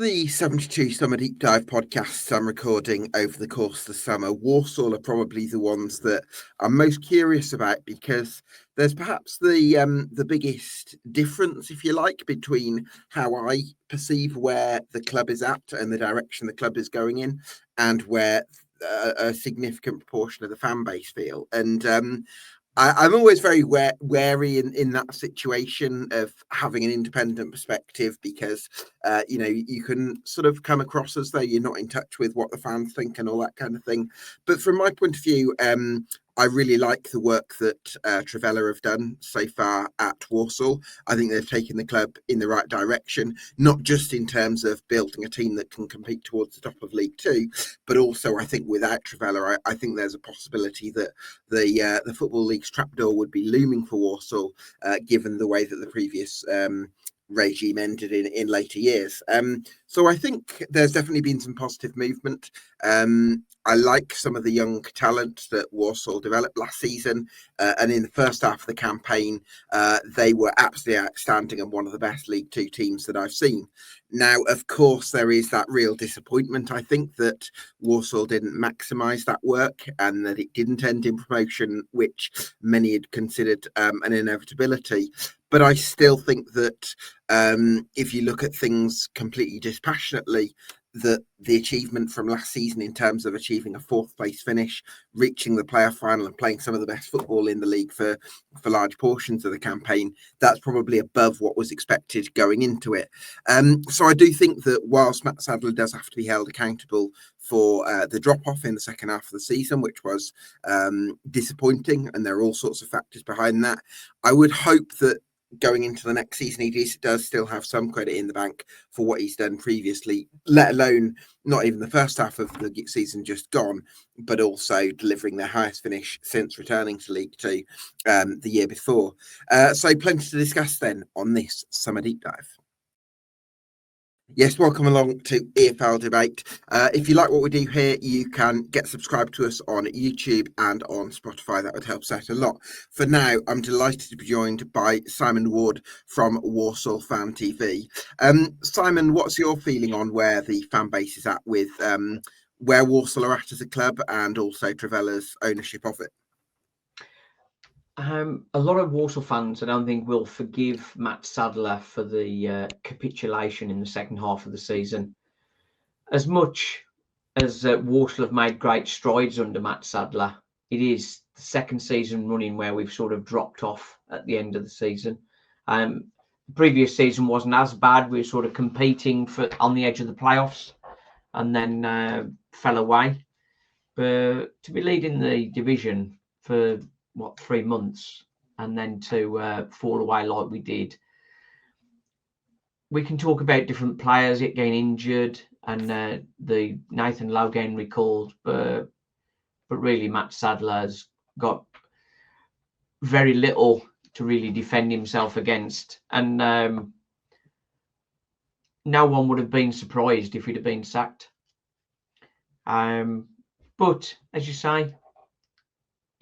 the 72 Summer Deep Dive podcasts I'm recording over the course of the summer, Walsall are probably the ones that I'm most curious about because there's perhaps the biggest difference, if you like, between how I perceive where the club is at and the direction the club is going in, and where a significant proportion of the fan base feel. And I'm always very wary in that situation of having an independent perspective because, you can sort of come across as though you're not in touch with what the fans think and all that kind of thing. But from my point of view, I really like the work that Trivela have done so far at Walsall. I think they've taken the club in the right direction, not just in terms of building a team that can compete towards the top of League Two, but also I think without Trivela, I think there's a possibility that the Football League's trapdoor would be looming for Walsall, given the way that the previous regime ended in later years. So I think there's definitely been some positive movement. I like some of the young talent that Walsall developed last season, and in the first half of the campaign, they were absolutely outstanding and one of the best League Two teams that I've seen. Now, of course, there is that real disappointment, I think, that Walsall didn't maximise that work and that it didn't end in promotion, which many had considered an inevitability. But I still think that if you look at things completely dispassionately, that the achievement from last season in terms of achieving a fourth place finish, reaching the playoff final and playing some of the best football in the league for large portions of the campaign, that's probably above what was expected going into it. So I do think that whilst Matt Sadler does have to be held accountable for the drop-off in the second half of the season, which was disappointing, and there are all sorts of factors behind that, I would hope that going into the next season, he does still have some credit in the bank for what he's done previously, let alone not even the first half of the season just gone, but also delivering their highest finish since returning to League Two the year before. So plenty to discuss then on this Summer Deep Dive. Yes, welcome along to EFL Debate. If you like what we do here, you can get subscribed to us on YouTube and on Spotify. That would help us out a lot. For now, I'm delighted to be joined by Simon Ward from Walsall Fan TV. Simon, what's your feeling on where the fan base is at with where Walsall are at as a club and also Trivela's ownership of it? A lot of Walsall fans, I don't think, will forgive Matt Sadler for the capitulation in the second half of the season. As much as Walsall have made great strides under Matt Sadler, it is the second season running where we've sort of dropped off at the end of the season. The previous season wasn't as bad. We were sort of competing on the edge of the playoffs and then fell away. But to be leading the division for 3 months and then to fall away like we did. We can talk about different players getting injured and the Nathan Lowe getting recalled, but really Matt Sadler's got very little to really defend himself against, and no one would have been surprised if he'd have been sacked. But as you say,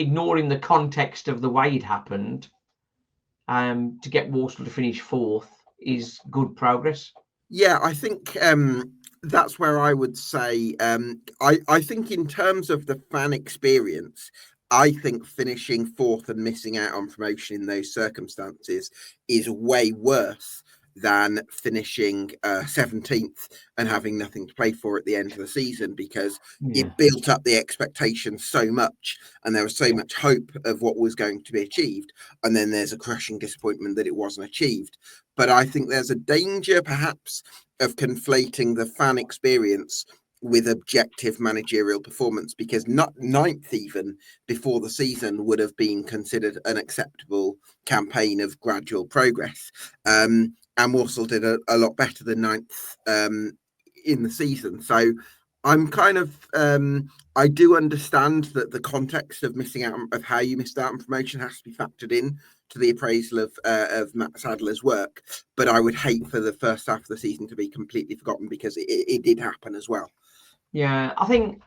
ignoring the context of the way it happened, to get Walsall to finish fourth is good progress. Yeah, I think that's where I would say, I think in terms of the fan experience, I think finishing fourth and missing out on promotion in those circumstances is way worse than finishing 17th and having nothing to play for at the end of the season, because it built up the expectations so much and there was so much hope of what was going to be achieved, and then there's a crushing disappointment that it wasn't achieved. But I think there's a danger perhaps of conflating the fan experience with objective managerial performance, because not ninth even before the season would have been considered an acceptable campaign of gradual progress. And Walsall did a lot better than ninth in the season. So I'm kind of, I do understand that the context of missing out, of how you missed out on promotion, has to be factored in to the appraisal of Matt Sadler's work. But I would hate for the first half of the season to be completely forgotten, because it did happen as well. Yeah, I think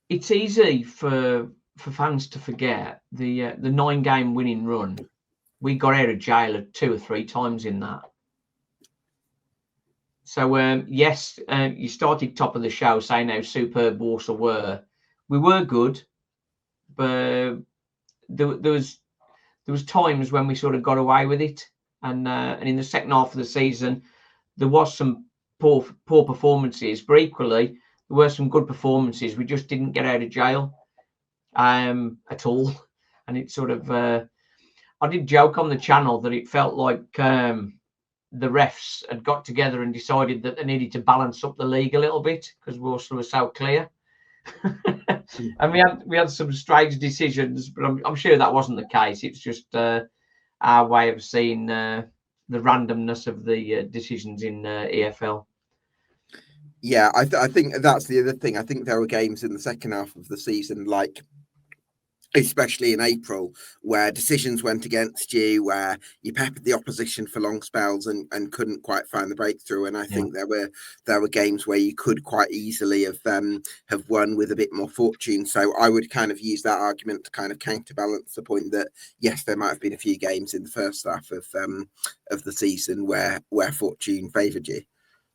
it's easy for fans to forget the 9-game winning run. We got out of jail 2 or 3 times in that. Yes, you started top of the show saying how superb Walsall were. We were good, but there was times when we sort of got away with it, and in the second half of the season there was some poor performances, but equally there were some good performances. We just didn't get out of jail at all, and it sort of I did joke on the channel that it felt like the refs had got together and decided that they needed to balance up the league a little bit because Walsall was so clear. And we had some strange decisions, but I'm sure that wasn't the case. It's just our way of seeing the randomness of the decisions in EFL. Yeah, I think that's the other thing. I think there were games in the second half of the season, like especially in April, where decisions went against you, where you peppered the opposition for long spells and couldn't quite find the breakthrough. And I think there were games where you could quite easily have won with a bit more fortune. So I would kind of use that argument to kind of counterbalance the point that yes, there might have been a few games in the first half of the season where fortune favoured you.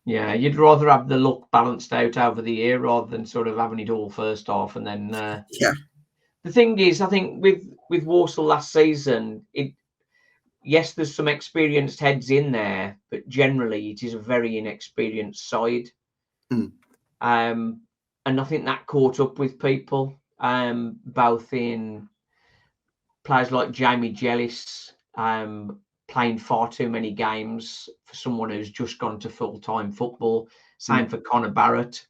Yeah, you'd rather have the luck balanced out over the year rather than sort of having it all first half and then yeah. The thing is, I think with Walsall last season, yes, there's some experienced heads in there, but generally it is a very inexperienced side. And I think that caught up with people, both in players like Jamie Jellis, playing far too many games for someone who's just gone to full-time football. Same for Connor Barrett.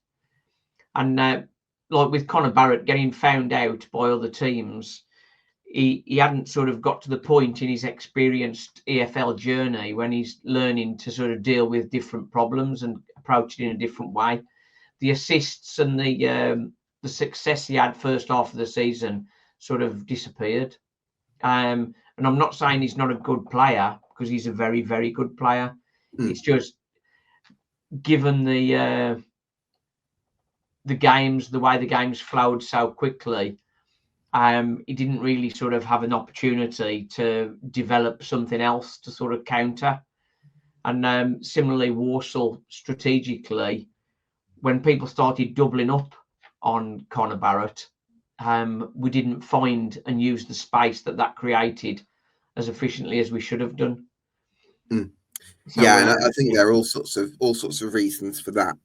And like with Connor Barrett getting found out by other teams, he hadn't sort of got to the point in his experienced EFL journey when he's learning to sort of deal with different problems and approach it in a different way. The assists and the success he had first half of the season sort of disappeared. And I'm not saying he's not a good player, because he's a very, very good player. It's just given the games, the way the games flowed so quickly, he didn't really sort of have an opportunity to develop something else to sort of counter. And similarly, Walsall strategically, when people started doubling up on Connor Barrett, we didn't find and use the space that created as efficiently as we should have done. So, and I think there are all sorts of reasons for that.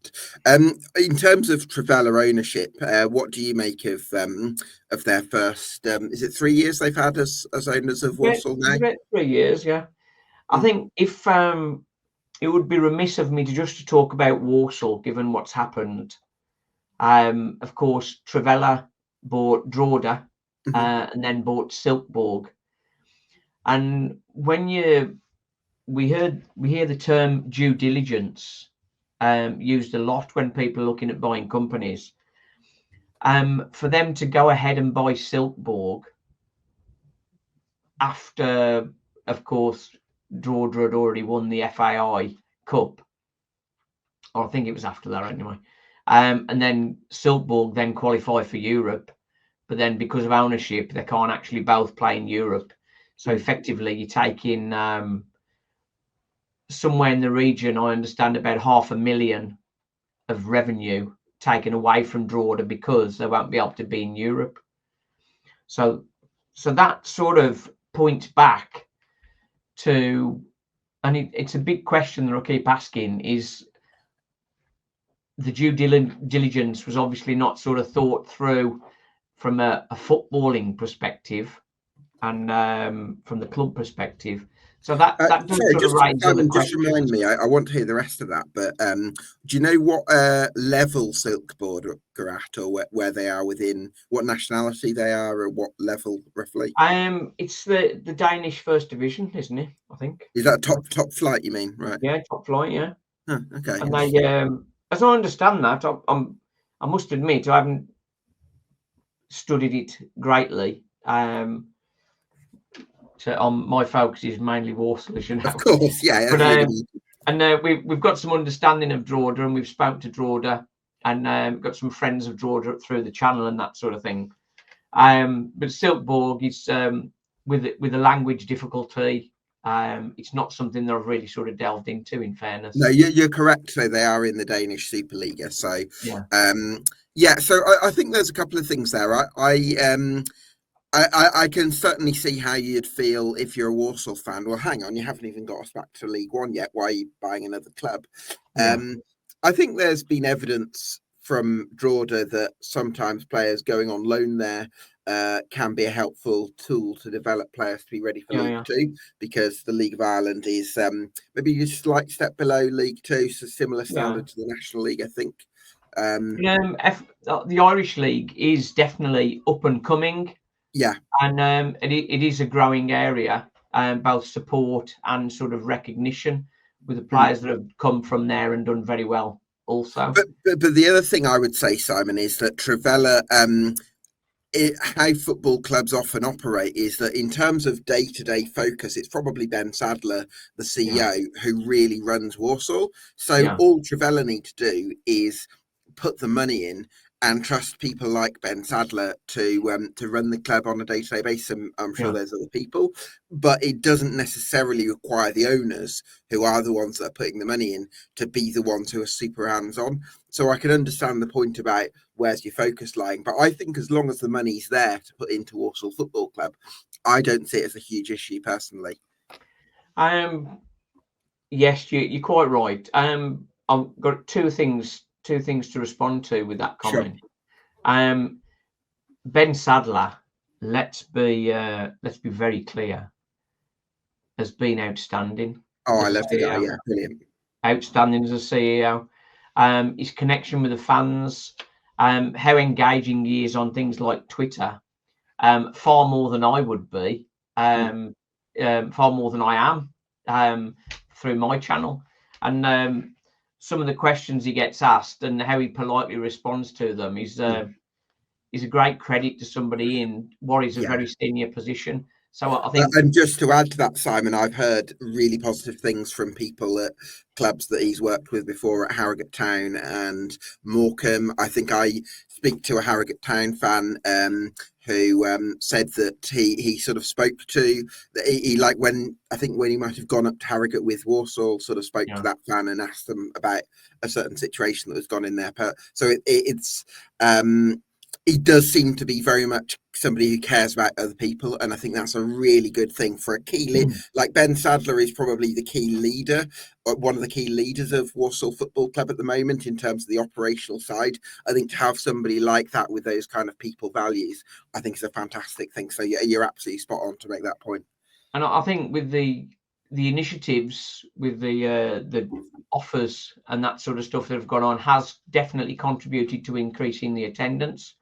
In terms of Trivela ownership, what do you make of their first? Is it 3 years they've had as owners of Walsall now? About 3 years, yeah. I think if it would be remiss of me to talk about Walsall, given what's happened. Of course, Trivela bought Droda and then bought Silkeborg, and when we hear the term due diligence used a lot when people are looking at buying companies. For them to go ahead and buy Silkeborg after, of course, Droda had already won the FAI Cup, or I think it was after that anyway. And then Silkeborg then qualify for Europe, but then because of ownership, they can't actually both play in Europe. So effectively, you're taking somewhere in the region, I understand, about 500,000 of revenue taken away from Droda because they won't be able to be in Europe. So that sort of points back to, and it's a big question that I keep asking, is the due diligence was obviously not sort of thought through from a footballing perspective and from the club perspective. So that does sorry, sort of raise other questions. Just remind me, I want to hear the rest of that, but do you know what level Silkeborg are at, or where they are within, what nationality they are, or what level roughly? It's the Danish first division, isn't it? I think. Is that top flight, you mean? Right. Yeah, top flight, yeah. Oh, okay. And they, as I understand that, I must admit I haven't studied it greatly. So my focus is mainly Walsall, as you know. Of course, yeah. But, we've got some understanding of Droda, and we've spoken to Droda, and got some friends of Droda through the channel and that sort of thing. But Silkeborg is with a language difficulty. It's not something that I've really sort of delved into, in fairness. No, you're correct. So they are in the Danish Superliga. So Yeah. yeah. So I think there's a couple of things there. I can certainly see how you'd feel if you're a Walsall fan. Well, hang on, you haven't even got us back to League One yet. Why are you buying another club? Yeah. I think there's been evidence from Droda that sometimes players going on loan there can be a helpful tool to develop players to be ready for League Two, because the League of Ireland is maybe a slight step below League Two, so similar standard to the National League, I think. The Irish League is definitely up and coming. Yeah. And it is a growing area, both support and sort of recognition with the players that have come from there and done very well also. But the other thing I would say, Simon, is that Trivela, how football clubs often operate is that in terms of day-to-day focus, it's probably Ben Sadler, the CEO, who really runs Walsall. So all Trivela need to do is put the money in and trust people like Ben Sadler to run the club on a day-to-day basis. And I'm sure there's other people, but it doesn't necessarily require the owners, who are the ones that are putting the money in, to be the ones who are super hands-on. So I can understand the point about where's your focus lying, but I think as long as the money's there to put into Walsall Football Club, I don't see it as a huge issue personally. Yes, you're quite right. I've got two things to respond to with that comment. Sure. Ben Sadler, let's be very clear, has been outstanding. Oh, I love the guy. Yeah, brilliant. Outstanding as a CEO. His connection with the fans, how engaging he is on things like Twitter, far more than I would be, far more than I am through my channel. And some of the questions he gets asked and how he politely responds to them is a great credit to somebody in what is a very senior position. So I think, and just to add to that, Simon, I've heard really positive things from people at clubs that he's worked with before at Harrogate Town and Morecambe. I think I speak to a Harrogate Town fan who said that he sort of spoke to he like when he might have gone up to Harrogate with Walsall, sort of spoke to that fan and asked them about a certain situation that was gone in there. So it's he does seem to be very much somebody who cares about other people, and I think that's a really good thing for a key leader. Like Ben Sadler is probably the key leader, or one of the key leaders of Walsall Football Club at the moment in terms of the operational side. I think to have somebody like that with those kind of people values, I think is a fantastic thing. So you're absolutely spot on to make that point. And I think with the initiatives, with the offers and that sort of stuff that have gone on, has definitely contributed to increasing the attendance.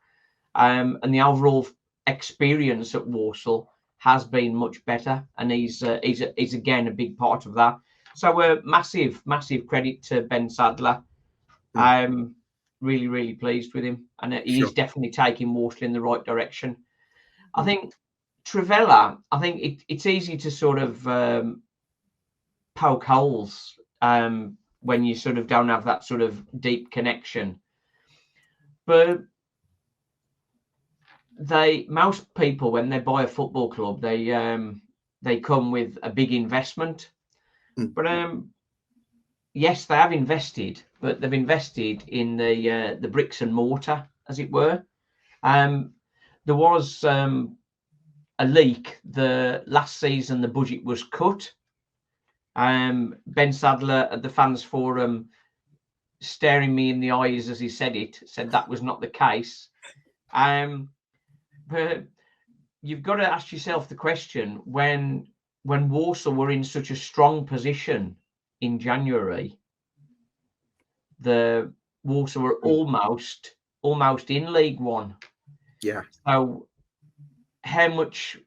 And the overall experience at Walsall has been much better, and he's again a big part of that. So massive credit to Ben Sadler. Really pleased with him, and he's definitely taking Walsall in the right direction. I think Trivela, I think it's easy to sort of poke holes when you sort of don't have that sort of deep connection, but most people, when they buy a football club, they come with a big investment. But yes, they have invested, but they've invested in the bricks and mortar, as it were. There was a leak the last season. The budget was cut. Ben Sadler at the fans forum, staring me in the eyes as he said that was not the case. But you've got to ask yourself the question, when Walsall were in such a strong position in January, the Walsall were almost in League One. Yeah. So how much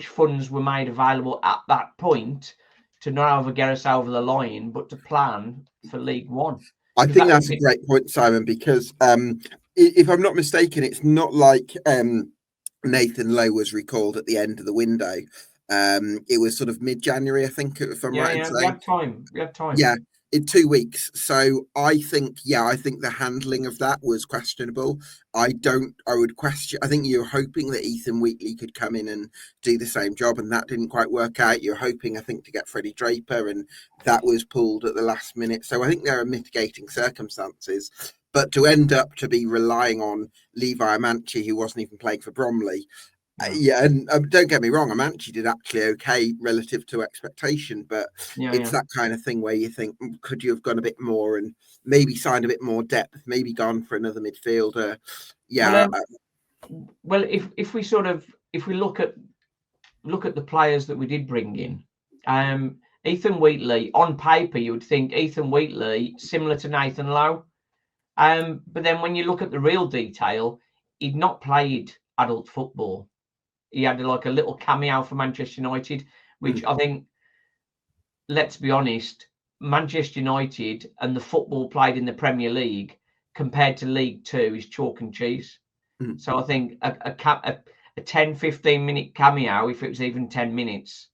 funds were made available at that point to not only get us over the line, but to plan for League One? I think that's a great point, Simon, because if I'm not mistaken, it's not like Nathan Lowe was recalled at the end of the window. It was sort of mid-January, I think, if I'm right in saying. We had time. Yeah. In 2 weeks. So I think the handling of that was questionable. I would question, I think you're hoping that Ethan Wheatley could come in and do the same job, and that didn't quite work out. You're hoping, I think, to get Freddie Draper, and that was pulled at the last minute. So I think there are mitigating circumstances. But to end up to be relying on Levi Amanci, who wasn't even playing for Bromley, and don't get me wrong, Amanci did actually okay relative to expectation, but it's that kind of thing where you think, could you have gone a bit more and maybe signed a bit more depth, maybe gone for another midfielder? Well, if we look at the players that we did bring in, Ethan Wheatley, on paper, you would think Ethan Wheatley similar to Nathan Lowe, but then when you look at the real detail, he'd not played adult football. He had like a little cameo for Manchester United, which I think, let's be honest, Manchester United and the football played in the Premier League compared to League Two is chalk and cheese. So I think a 10, 15-minute cameo, if it was even 10 minutes,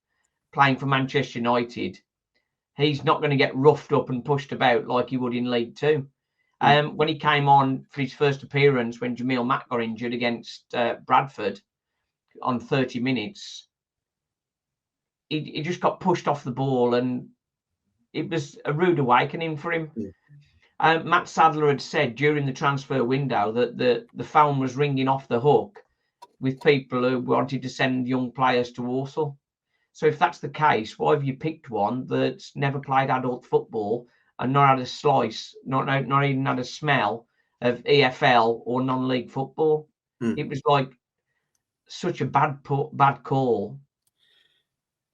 playing for Manchester United, he's not going to get roughed up and pushed about like he would in League Two. When he came on for his first appearance, when Jamil Matt got injured against Bradford on 30 minutes, he just got pushed off the ball, and it was a rude awakening for him. Matt Sadler had said during the transfer window that the phone was ringing off the hook with people who wanted to send young players to Walsall. So if that's the case, why have you picked one that's never played adult football and not had a slice, not even had a smell of EFL or non-league football? It was like such a bad call.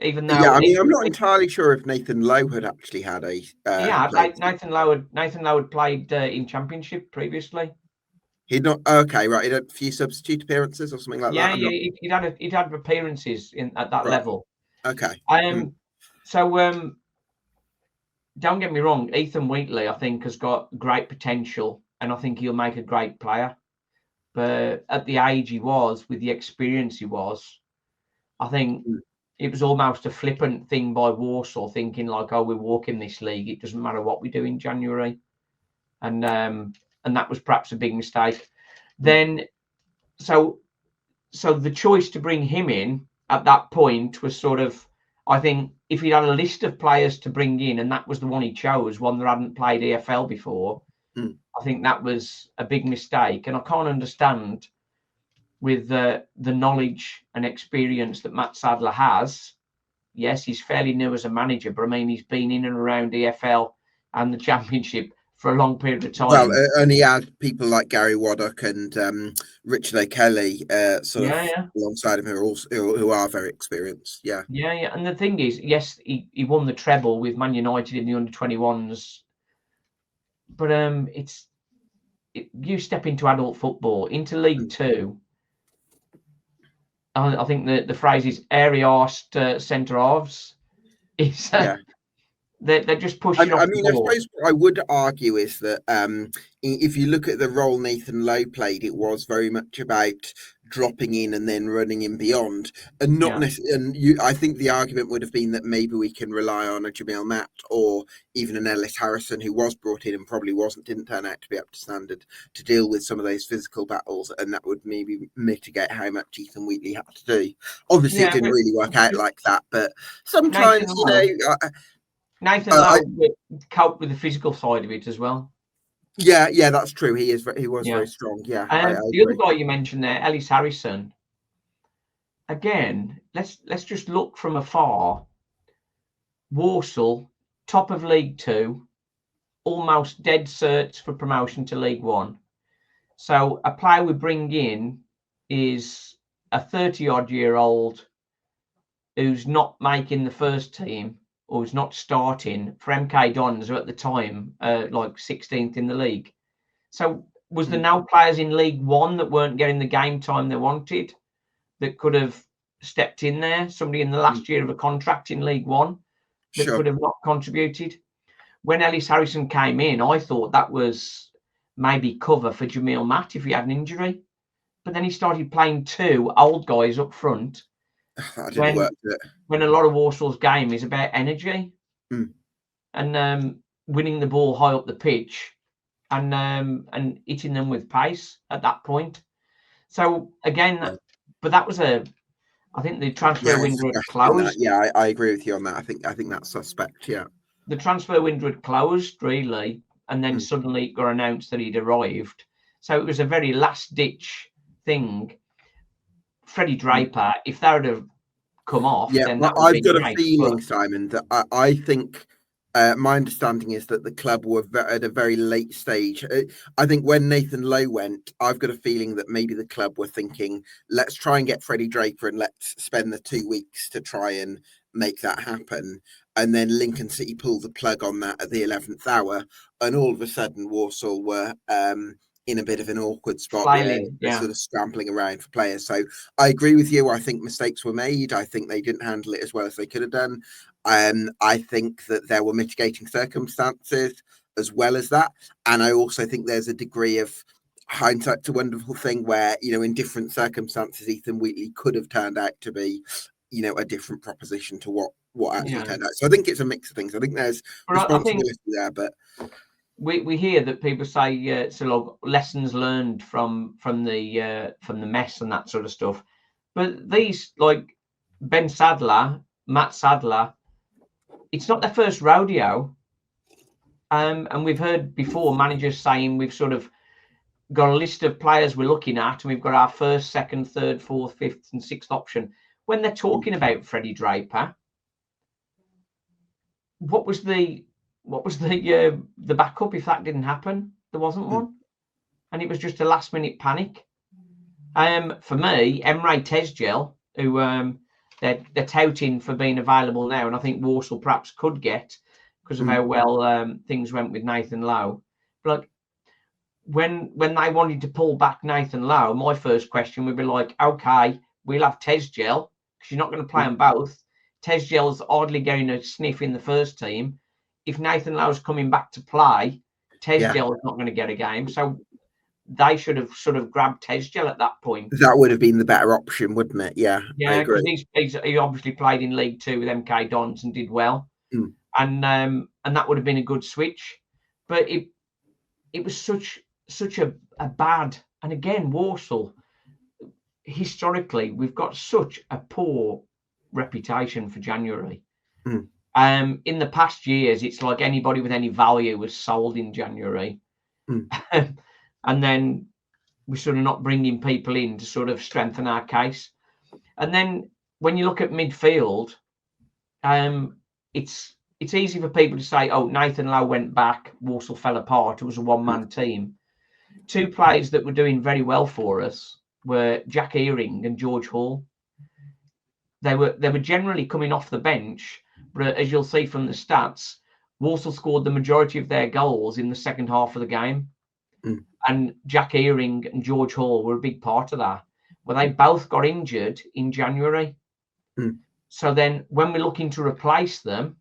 Even though, I'm not entirely sure if Nathan Lowe had actually had a. Nathan Lowe had played in Championship previously. He'd not. Okay, right. He had a few substitute appearances or something like that. Yeah, he'd had appearances at that level. Okay. So don't get me wrong, Ethan Wheatley, I think, has got great potential, and I think he'll make a great player. But at the age he was, with the experience he was, I think it was almost a flippant thing by Walsall, thinking like, "Oh, we're walking this league. It doesn't matter what we do in January," and that was perhaps a big mistake. Then, so the choice to bring him in at that point was sort of, I think, if he'd had a list of players to bring in, and that was the one he chose, one that hadn't played EFL before, I think that was a big mistake. And I can't understand, with the knowledge and experience that Matt Sadler has. Yes, he's fairly new as a manager, but I mean, he's been in and around EFL and the Championship for a long period of time. Well, and he had people like Gary Waddock and Richard O'Kelly alongside him who are very experienced. Yeah. And the thing is, yes, he won the treble with Man United in the under-21s, but you step into adult football, into League Two. I think the phrase is airy-arsed centre halves. They're just pushing off the ball. I suppose what I would argue is that if you look at the role Nathan Lowe played, it was very much about dropping in and then running in beyond, and not necessarily. I think the argument would have been that maybe we can rely on a Jamil Matt or even an Ellis Harrison, who was brought in and probably didn't turn out to be up to standard to deal with some of those physical battles, and that would maybe mitigate how much Ethan Wheatley had to do. Obviously, it didn't really work out like that, but sometimes, Nathan Lowe coped with the physical side of it as well. Yeah, that's true. He was very strong. Yeah. The other guy you mentioned there, Ellis Harrison. Again, let's just look from afar. Walsall, top of League Two, almost dead certs for promotion to League One. So a player we bring in is a 30-odd-year-old who's not making the first team, or who's not starting for MK Dons, who at the time like 16th in the league. So was there no players in League One that weren't getting the game time they wanted that could have stepped in there? Somebody in the last year of a contract in League One that could have not contributed. When Ellis Harrison came in, I thought that was maybe cover for Jamil Matt if he had an injury. But then he started playing two old guys up front. That didn't work. When a lot of Walsall's game is about energy. And winning the ball high up the pitch and hitting them with pace at that point. So again, but that was I think the transfer window had closed. Yeah, I agree with you on that. I think that's suspect. Yeah, the transfer window had closed really, and then suddenly it got announced that he'd arrived. So it was a very last ditch thing. Freddie Draper, if that would have come off, then that would I've be got great, a feeling, Simon, that I think my understanding is that the club were at a very late stage. I think when Nathan Lowe went, I've got a feeling that maybe the club were thinking, let's try and get Freddie Draper and let's spend the 2 weeks to try and make that happen. And then Lincoln City pulled the plug on that at the 11th hour. And all of a sudden, Walsall were in a bit of an awkward spot where they're sort of scrambling around for players. So I agree with you. I think mistakes were made. I think they didn't handle it as well as they could have done. I think that there were mitigating circumstances as well as that. And I also think there's a degree of hindsight's a wonderful thing where, in different circumstances, Ethan Wheatley could have turned out to be, a different proposition to what actually turned out. So I think it's a mix of things. I think there's responsibility there, but we hear that people say lessons learned from the mess and that sort of stuff. But these, like Ben Sadler, Matt Sadler, it's not their first rodeo. And we've heard before managers saying we've sort of got a list of players we're looking at, and we've got our first, second, third, fourth, fifth, and sixth option. When they're talking about Freddie Draper, what was the backup if that didn't happen? There wasn't one, and it was just a last minute panic. For me, Emre Tezgel, who they're touting for being available now, and I think Walsall perhaps could get because of how well things went with Nathan Lowe. But like, when they wanted to pull back Nathan Lowe, my first question would be like, okay, we'll have Tezgel because you're not going to play them both. Tezgel's hardly getting a sniff in the first team. If Nathan Lowe's coming back to play, Tezgel is not going to get a game. So they should have sort of grabbed Tezgel at that point. That would have been the better option, wouldn't it? Yeah, I agree. He obviously played in League Two with MK Dons and did well, and that would have been a good switch. But it was such a bad, and again, Walsall, historically, we've got such a poor reputation for January. In the past years, it's like anybody with any value was sold in January. And then we're sort of not bringing people in to sort of strengthen our case. And then when you look at midfield, it's easy for people to say, oh, Nathan Lowe went back, Walsall fell apart, it was a one-man team. Two players that were doing very well for us were Jack Earing and George Hall. They were generally coming off the bench, but as you'll see from the stats, Walsall scored the majority of their goals in the second half of the game. And Jack Earing and George Hall were a big part of that. Well, they both got injured in January. So then when we're looking to replace them,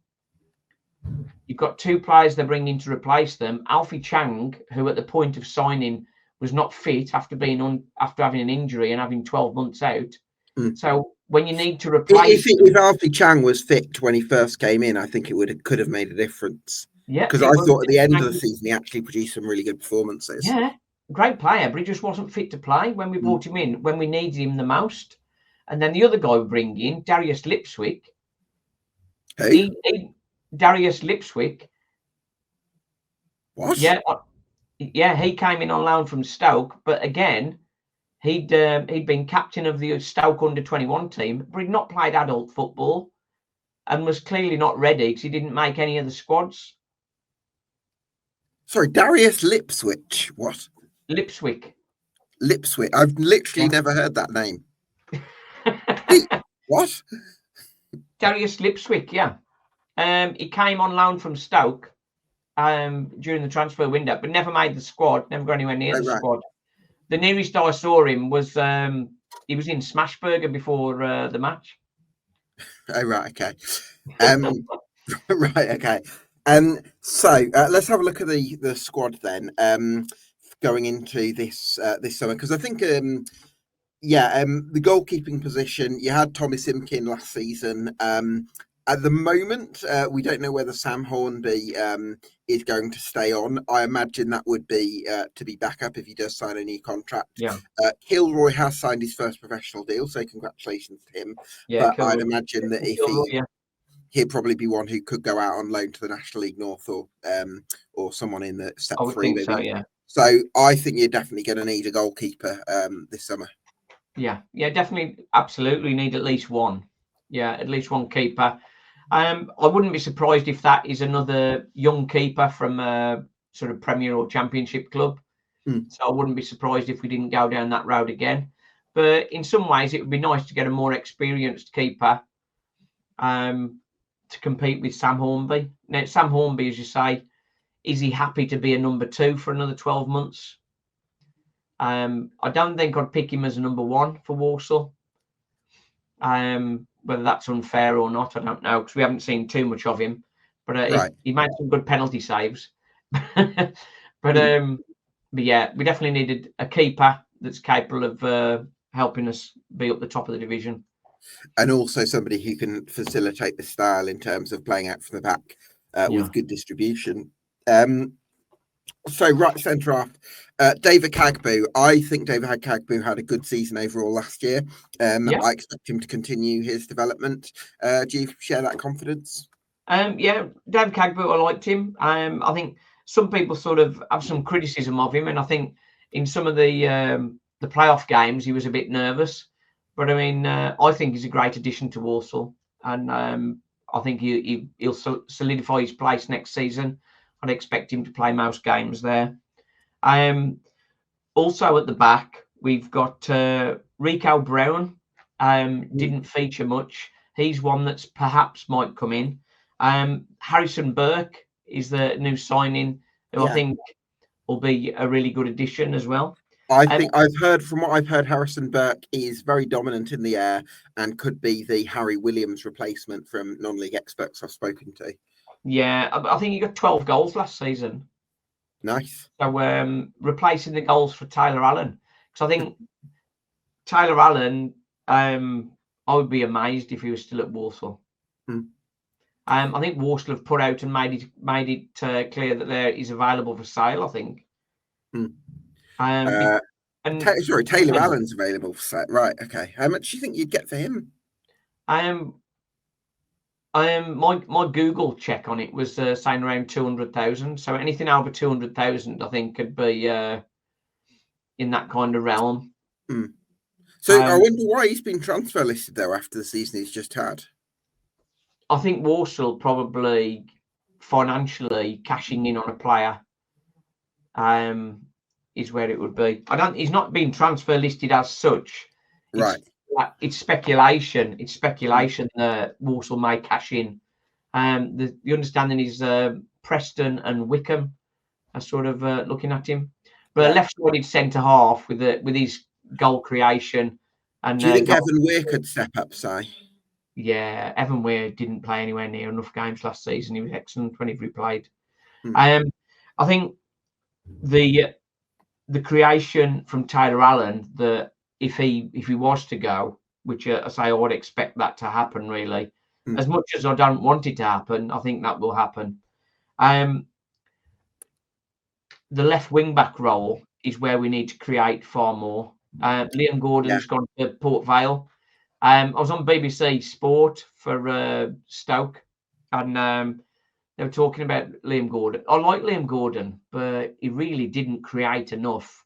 you've got two players they're bringing to replace them. Alfie Chang, who at the point of signing was not fit after having an injury and having 12 months out. So when you need to replace if Alfie Chang was fit when he first came in, I think it could have made a difference. Yeah, because I thought at the end of the season he actually produced some really good performances. Yeah, great player, but he just wasn't fit to play when we brought him in, when we needed him the most. And then the other guy we bring in, Darius Lipswick. Hey, Darius Lipswick. What? Yeah, he came in on loan from Stoke, but again, he'd been captain of the Stoke under-21 team, but he'd not played adult football and was clearly not ready because he didn't make any of the squads. Sorry, Darius Lipswick. What? Lipswick. I've literally never heard that name. What? Darius Lipswick, yeah. He came on loan from Stoke during the transfer window, but never made the squad, never got anywhere near the squad. The nearest I saw him was he was in Smashburger before the match. Oh, right, okay. Right, okay. So let's have a look at the squad then. Going into this summer, because I think the goalkeeping position, you had Tommy Simkin last season. At the moment, we don't know whether Sam Hornby is going to stay on. I imagine that would be to be backup if he does sign a new contract. Yeah, Kilroy has signed his first professional deal, so congratulations to him. yeah, But I'd Kilroy. imagine that if Kilroy, yeah. he'd probably be one who could go out on loan to the National League North or someone in the step I would 3 think maybe. so, yeah. So I think you're definitely going to need a goalkeeper this summer. Yeah, definitely, absolutely need at least one. Yeah, at least one keeper. I wouldn't be surprised if that is another young keeper from a sort of Premier or Championship club. So I wouldn't be surprised if we didn't go down that road again. But in some ways, it would be nice to get a more experienced keeper to compete with Sam Hornby. Now, Sam Hornby, as you say, is he happy to be a number 2 for another 12 months? I don't think I'd pick him as a number 1 for Walsall. Whether that's unfair or not, I don't know, because we haven't seen too much of him. But he made some good penalty saves. but yeah, we definitely needed a keeper that's capable of helping us be up the top of the division. And also somebody who can facilitate the style in terms of playing out from the back with good distribution. So right centre half, David Cagbue. I think David Cagbue had a good season overall last year. I expect him to continue his development. Do you share that confidence? Yeah, David Cagbue, I liked him. I think some people sort of have some criticism of him, and I think in some of the playoff games he was a bit nervous. But I mean, I think he's a great addition to Walsall, and I think he'll solidify his place next season. I'd expect him to play most games there. Also at the back, we've got Rico Brown. Didn't feature much. He's one that's perhaps might come in. Harrison Burke is the new signing, who I think will be a really good addition as well. I think I've heard Harrison Burke is very dominant in the air and could be the Harry Williams replacement from non-league experts I've spoken to. Yeah, I think he got 12 goals last season. Nice. So replacing the goals for Tyler Allen. Because I think Tyler Allen, I would be amazed if he was still at Walsall. I think Walsall have put out and made it clear that he's available for sale, I think. Taylor Allen's available for sale. Right, okay. How much do you think you'd get for him? My Google check on it was saying around 200,000. So anything over 200,000, I think, could be in that kind of realm. So I wonder why he's been transfer listed though after the season he's just had. I think Walsall probably financially cashing in on a player is where it would be. He's not been transfer listed as such. Right. It's speculation. It's speculation that Walsall may cash in. The understanding is Preston and Wickham are sort of looking at him. But a left-sided centre half with his goal creation. And do you think Evan Weir could step up, Si? Yeah, Evan Weir didn't play anywhere near enough games last season. He was excellent whenever he played. I think the creation from Tyler Allen, that if he was to go, which I say I would expect that to happen really, as much as I don't want it to happen, I think that will happen. The left wing back role is where we need to create far more. Liam Gordon's gone to Port Vale. I was on BBC Sport for Stoke, and they were talking about Liam Gordon. I like Liam Gordon, but he really didn't create enough.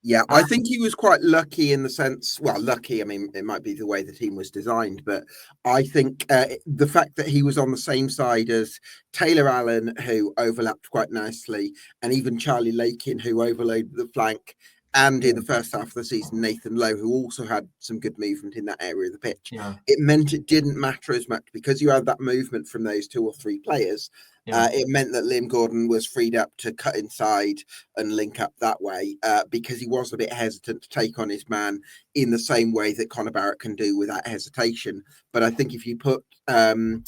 Yeah, I think he was quite lucky in the sense, lucky, I mean, it might be the way the team was designed, but I think the fact that he was on the same side as Taylor Allen, who overlapped quite nicely, and even Charlie Lakin, who overloaded the flank, and in the first half of the season, Nathan Lowe, who also had some good movement in that area of the pitch. It meant it didn't matter as much because you had that movement from those 2 or 3 players. It meant that Liam Gordon was freed up to cut inside and link up that way because he was a bit hesitant to take on his man in the same way that Conor Barrett can do without hesitation. But I think if you put Liam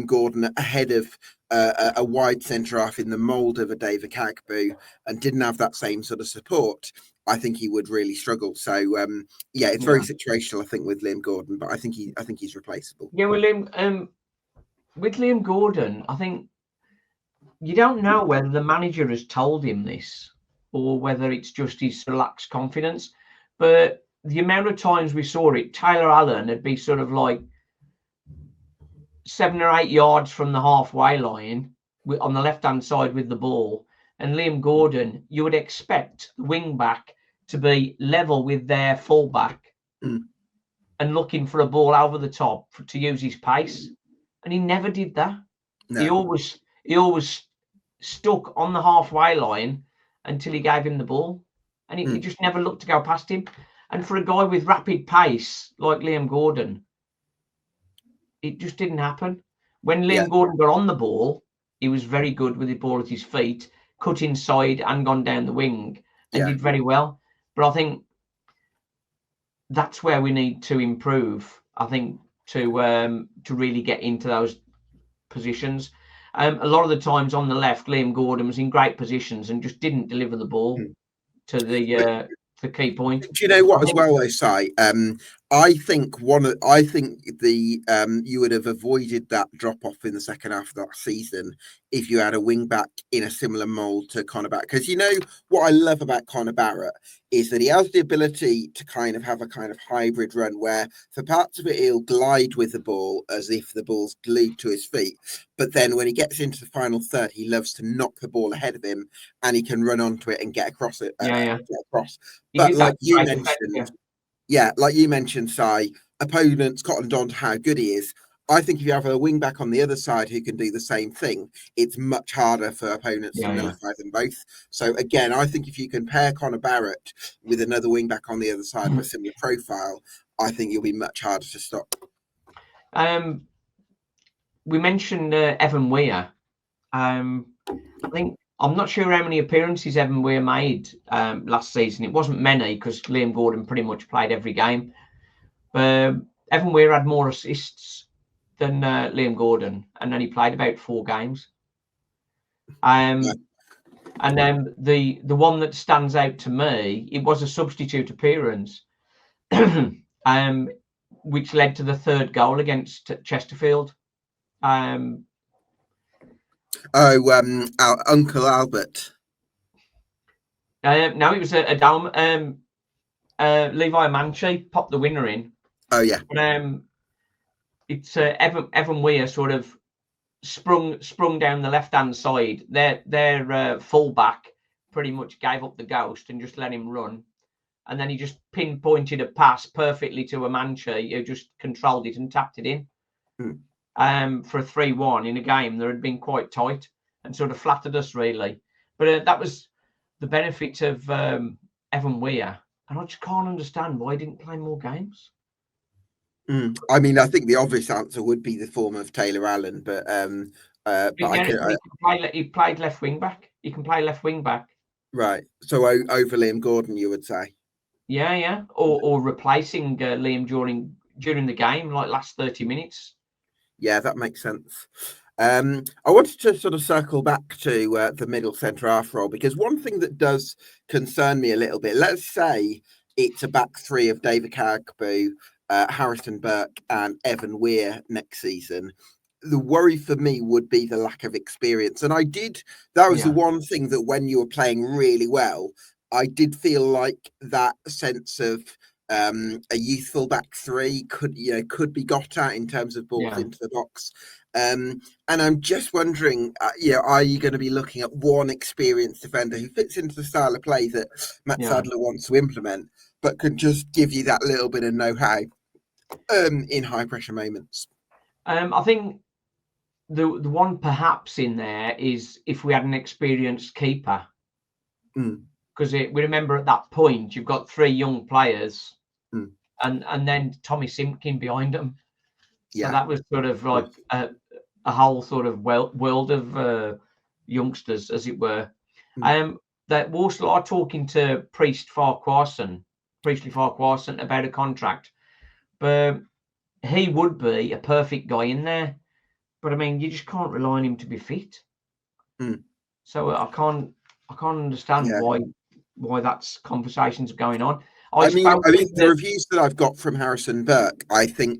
Gordon ahead of a wide centre half in the mould of a David Cagbue and didn't have that same sort of support, I think he would really struggle. So yeah, it's very situational, I think, with Liam Gordon, but I think he's replaceable. Yeah, with Liam Gordon, I think you don't know whether the manager has told him this or whether it's just his relaxed confidence. But the amount of times we saw it, Taylor Allen would be sort of like 7 or 8 yards from the halfway line on the left-hand side with the ball. And Liam Gordon, you would expect the wing-back to be level with their full-back and looking for a ball over the top to use his pace. And he never did that. No. He always stuck on the halfway line until he gave him the ball. And he just never looked to go past him. And for a guy with rapid pace like Liam Gordon, it just didn't happen. When Liam Gordon got on the ball, he was very good with the ball at his feet, cut inside and gone down the wing and did very well. But I think that's where we need to improve, I think, to really get into those positions. A lot of the times on the left, Liam Gordon was in great positions and just didn't deliver the ball to the key point. Do you know what, as well, though, Si? I think you would have avoided that drop off in the second half of that season if you had a wing back in a similar mould to Connor Barrett. Because you know what I love about Connor Barrett is that he has the ability to kind of have a kind of hybrid run where for parts of it he'll glide with the ball as if the ball's glued to his feet. But then when he gets into the final third, he loves to knock the ball ahead of him and he can run onto it and get across it. Get across. But like you mentioned, like you mentioned, Si, opponents cottoned on to how good he is. I think if you have a wing back on the other side who can do the same thing, it's much harder for opponents to nullify them both. So again, I think if you can pair Connor Barrett with another wing back on the other side of a similar profile, I think you'll be much harder to stop. We mentioned Evan Weir. I think I'm not sure how many appearances Evan Weir made last season. It wasn't many because Liam Gordon pretty much played every game. Evan Weir had more assists than Liam Gordon, and then he played about 4 games. And then the one that stands out to me, it was a substitute appearance, which led to the 3rd goal against Chesterfield. Uncle Albert. No, it was a Levi Manchi popped the winner in. Oh yeah. But, it's Evan Weir sort of sprung down the left hand side. Their fullback pretty much gave up the ghost and just let him run, and then he just pinpointed a pass perfectly to a Manchi who just controlled it and tapped it in. For a 3-1 in a game that had been quite tight and sort of flattered us really. But that was the benefit of Evan Weir, and I just can't understand why he didn't play more games. I mean, I think the obvious answer would be the form of Taylor Allen, but he played left wing back. He can play left wing back. Right. So over Liam Gordon, you would say? Yeah. Or replacing Liam during the game, like last 30 minutes. Yeah, that makes sense. I wanted to sort of circle back to the middle centre half role, because one thing that does concern me a little bit, let's say it's a back 3 of David Cargbo, Harrison Burke and Evan Weir next season. The worry for me would be the lack of experience. And that was the one thing that when you were playing really well, I did feel like that sense of a youthful back 3 could be got at in terms of balls into the box. And I'm just wondering, are you going to be looking at one experienced defender who fits into the style of play that Matt Sadler wants to implement, but could just give you that little bit of know-how in high pressure moments? I think the one perhaps in there is if we had an experienced keeper, because we remember at that point you've got 3 young players, and then Tommy Simpkin behind them. So that was sort of like a whole sort of world of youngsters, as it were. That Walsall are talking to Priestley Farquharson about a contract, but he would be a perfect guy in there. But I mean, you just can't rely on him to be fit. So I can't understand that's conversations going on. I mean, the reviews that I've got from Harrison Burke, I think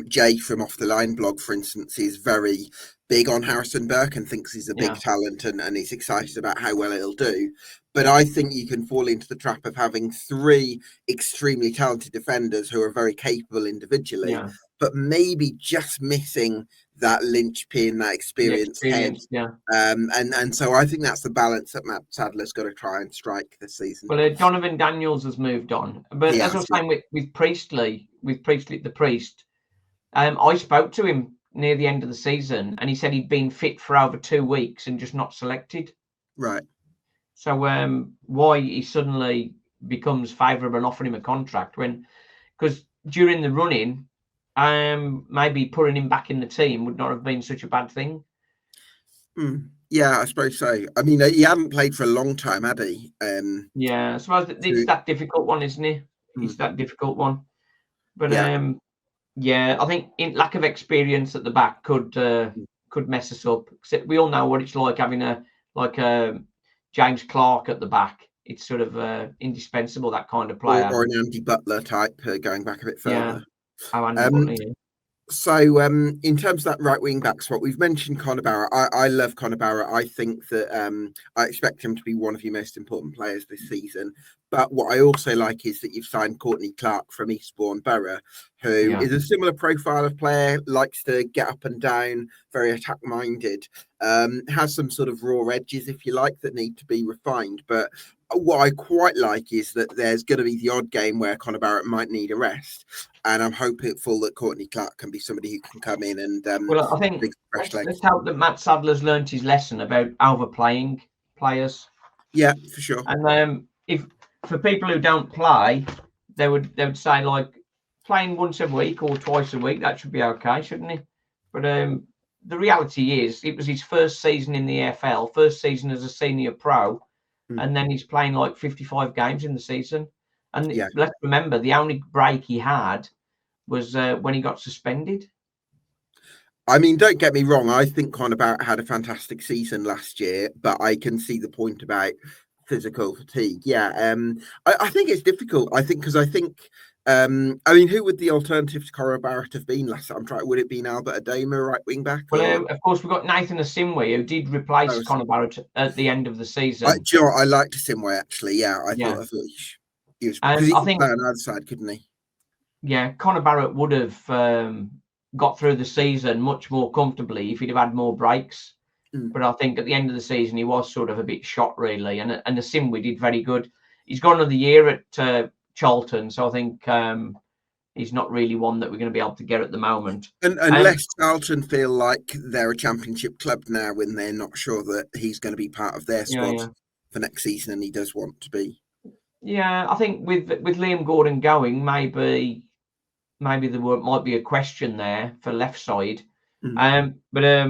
Jay from Off the Line blog, for instance, is very big on Harrison Burke and thinks he's a big talent and he's excited about how well it'll do. But I think you can fall into the trap of having 3 extremely talented defenders who are very capable individually, but maybe just missing that linchpin, that experienced head. And so I think that's the balance that Matt Sadler's got to try and strike this season. Well, Donovan Daniels has moved on, but as I was saying with Priestley, the Priest, I spoke to him near the end of the season, and he said he'd been fit for over 2 weeks and just not selected. Right. So why he suddenly becomes favourable and offering him a contract because during the running, maybe putting him back in the team would not have been such a bad thing. Yeah, I suppose so. I mean, he hadn't played for a long time, had he? I suppose it's that difficult one, isn't it? It's that difficult one. But I think lack of experience at the back could mess us up. Except we all know what it's like having a James Clark at the back. It's sort of indispensable, that kind of player. Or an Andy Butler type, going back a bit further. Andy Butler, So in terms of that right wing back spot, we've mentioned Conor Barrett. I love Conor Barrett. I think that I expect him to be one of your most important players this season. But what I also like is that you've signed Courtney Clark from Eastbourne Borough, who is a similar profile of player, likes to get up and down, very attack minded, has some sort of raw edges, if you like, that need to be refined. But what I quite like is that there's going to be the odd game where Conor Barrett might need a rest. And I'm hopeful that Courtney Clark can be somebody who can come in and I think let's hope that Matt Sadler's learned his lesson about overplaying players. Yeah, for sure. And if for people who don't play, they would say like playing once a week or twice a week, that should be okay, shouldn't it? But the reality is it was his first season in the AFL, first season as a senior pro, and then he's playing like 55 games in the season. And let's remember, the only break he had was when he got suspended. I mean, don't get me wrong. I think Conor Barrett had a fantastic season last year, but I can see the point about physical fatigue. I think it's difficult. I think I mean, who would the alternative to Conor Barrett have been last time? Would it have been Albert Adoma, right wing back? Well, of course, we've got Nathan Asimwe, who did replace Conor Barrett at the end of the season. Do you know what? I liked Asimwe, actually. I thought he was, because he could play on the other side, couldn't he? Yeah, Conor Barrett would have got through the season much more comfortably if he'd have had more breaks. But I think at the end of the season, he was sort of a bit shot, really. And Asimwe did very good. He's got another year at Charlton, so I think he's not really one that we're going to be able to get at the moment. And unless Charlton feel like they're a championship club now when they're not sure that he's going to be part of their squad for next season, and he does want to be. Yeah, I think with Liam Gordon going, maybe there might be a question there for left side. But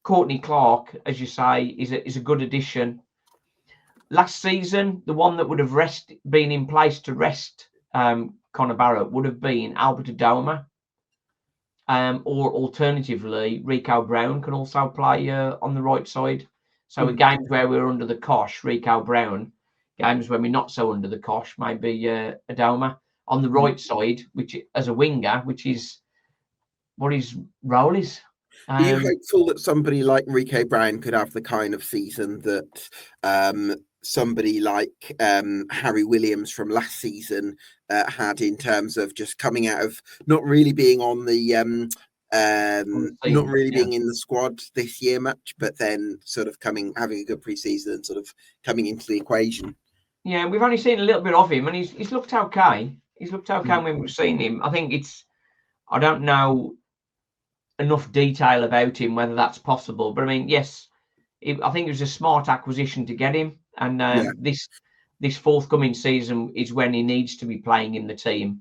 Courtney Clark, as you say, is a good addition. Last season, the one that would have been in place to rest Conor Barrett would have been Albert Adoma, or alternatively, Rico Brown can also play on the right side. So in games where we're under the cosh, Rico Brown. Games when we're not so under the cosh, maybe Adoma on the right side, which as a winger, which is what his role is. Are you hopeful that somebody like Rico Brown could have the kind of season that somebody like Harry Williams from last season had, in terms of just coming out of not really being on the not really being in the squad this year much, but then sort of having a good pre-season and sort of coming into the equation? Yeah, we've only seen a little bit of him, and he's looked okay. He's looked okay when we've seen him. I think I don't know enough detail about him, whether that's possible. But I mean, yes, I think it was a smart acquisition to get him. And this forthcoming season is when he needs to be playing in the team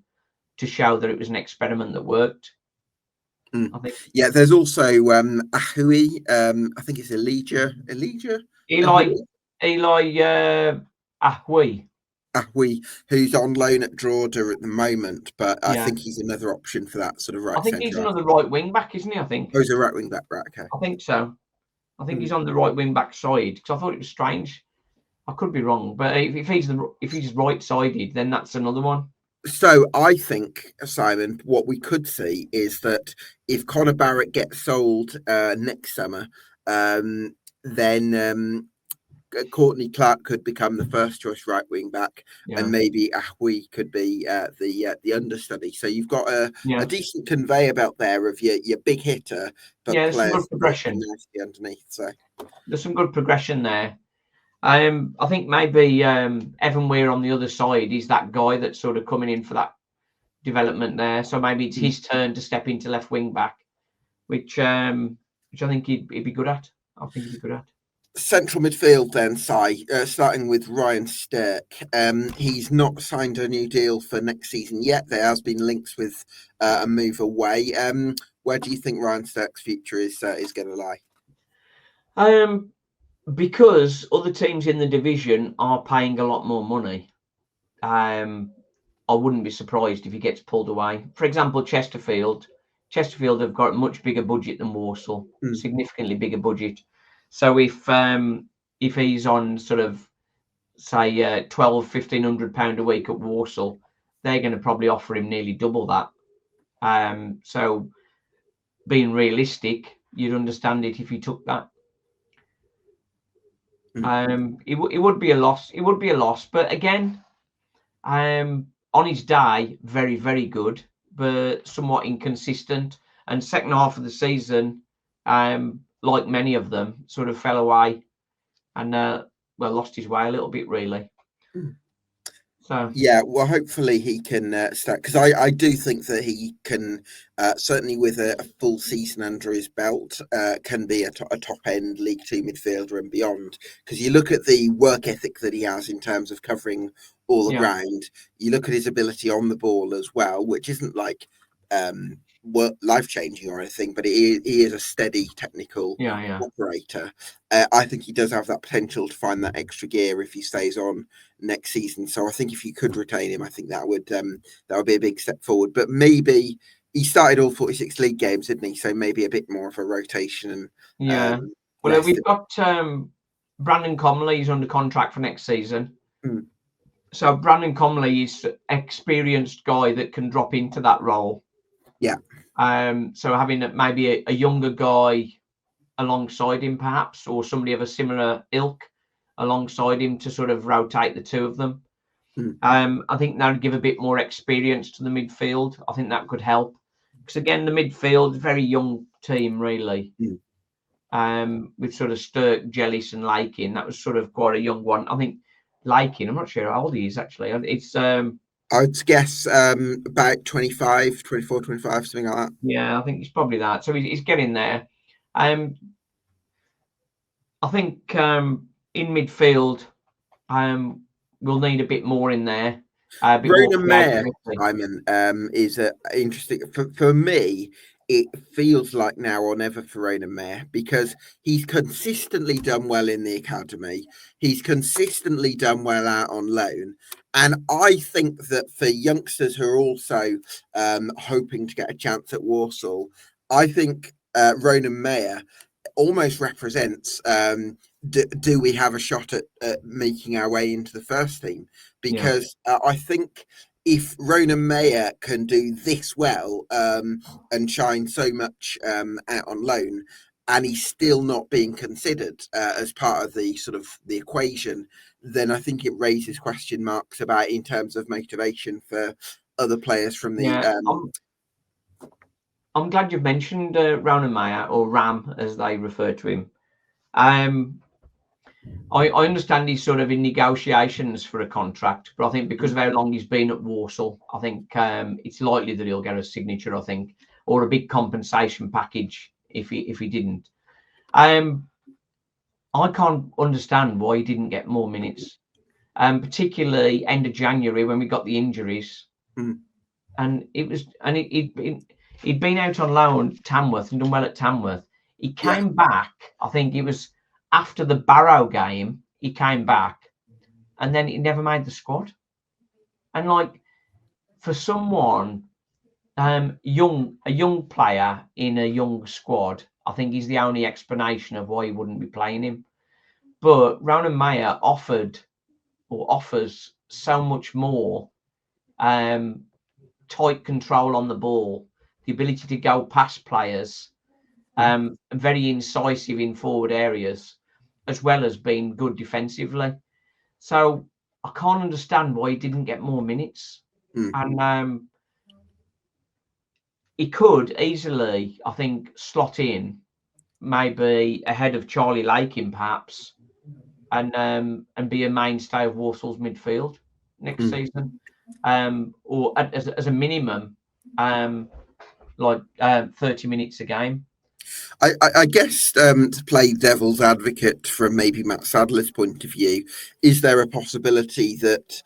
to show that it was an experiment that worked. I think. Yeah, there's also Ahui. I think it's Elijah. Eli Ahui, who's on loan at Drogheda at the moment, but I think he's another option for that sort of right. I think he's another right wing back, isn't he? I think. Oh, he's a right wing back, right? Okay. I think so. I think he's on the right wing back side, because I thought it was strange. I could be wrong, but if he's right-sided, then that's another one. So I think, Simon, what we could see is that if Conor Barrett gets sold next summer, then Courtney Clark could become the first choice right wing back, and maybe Ahui could be the understudy. So you've got a decent conveyor belt there of your big hitter, but there's some players good progression. nicely underneath. So there's some good progression there. I think maybe Evan Weir on the other side is that guy that's sort of coming in for that development there. So maybe it's his turn to step into left wing back, which I think he'd be good at. Central midfield then, starting with Ryan Stirk. He's not signed a new deal for next season yet. There has been links with a move away. Where do you think Ryan Stirk's future is going to lie? Because other teams in the division are paying a lot more money. I wouldn't be surprised if he gets pulled away. For example, Chesterfield have got a much bigger budget than Walsall, significantly bigger budget. So if he's on sort of say £1,200-1,500 a week at Walsall, they're going to probably offer him nearly double that. So being realistic, you'd understand it if he took that. It would be a loss. It would be a loss, but again, on his day, very, very good, but somewhat inconsistent. And second half of the season, like many of them, sort of fell away and lost his way a little bit, really. So yeah, well, hopefully he can start, because I do think that he can certainly with a full season under his belt can be a top end League Two midfielder and beyond. Because you look at the work ethic that he has in terms of covering all the ground. You look at his ability on the ball as well, which isn't like life changing or anything, but he is a steady technical operator. I think he does have that potential to find that extra gear if he stays on next season. So I think if you could retain him, I think that would be a big step forward. But maybe he started all 46 league games, didn't he? So maybe a bit more of a rotation. And well, we've got Brandon Comley is under contract for next season. So Brandon Comley is an experienced guy that can drop into that role. So having maybe a younger guy alongside him, perhaps, or somebody of a similar ilk alongside him to sort of rotate the two of them. I think that would give a bit more experience to the midfield. I think that could help. Because again, the midfield, very young team, really. With sort of Stirk, Jellis and Lakin. That was sort of quite a young one. I think Lakin, I'm not sure how old he is actually. It's I would guess about 24, 25, something like that. Yeah, I think he's probably that. So he's getting there. I think in midfield, we'll need a bit more in there. Ronan Mayer, Simon, is interesting. For me, it feels like now or never for Ronan Mayer, because he's consistently done well in the academy. He's consistently done well out on loan. And I think that for youngsters who are also hoping to get a chance at Walsall, I think Ronan Mayer almost represents do we have a shot at making our way into the first team? Because I think if Ronan Mayer can do this well and shine so much out on loan, and he's still not being considered as part of the sort of the equation, then I think it raises question marks about in terms of motivation for other players from the. I'm glad you've mentioned Ronan Mayer, or Ram as they refer to him. I understand he's sort of in negotiations for a contract, but I think because of how long he's been at Walsall, I think it's likely that he'll get a signature, I think, or a big compensation package if he didn't. I can't understand why he didn't get more minutes, particularly end of January when we got the injuries. And he'd been out on loan Tamworth and done well at Tamworth. He came back, I think it was after the Barrow game, he came back, and then he never made the squad. And like, for someone a young player in a young squad, I think is the only explanation of why he wouldn't be playing him. But Ronan Mayer offers so much more tight control on the ball, the ability to go past players, very incisive in forward areas, as well as being good defensively. So I can't understand why he didn't get more minutes. And he could easily, I think, slot in maybe ahead of Charlie Lakin, perhaps, and be a mainstay of Walsall's midfield next season, or as a minimum, like 30 minutes a game. I guess to play devil's advocate from maybe Matt Sadler's point of view, is there a possibility that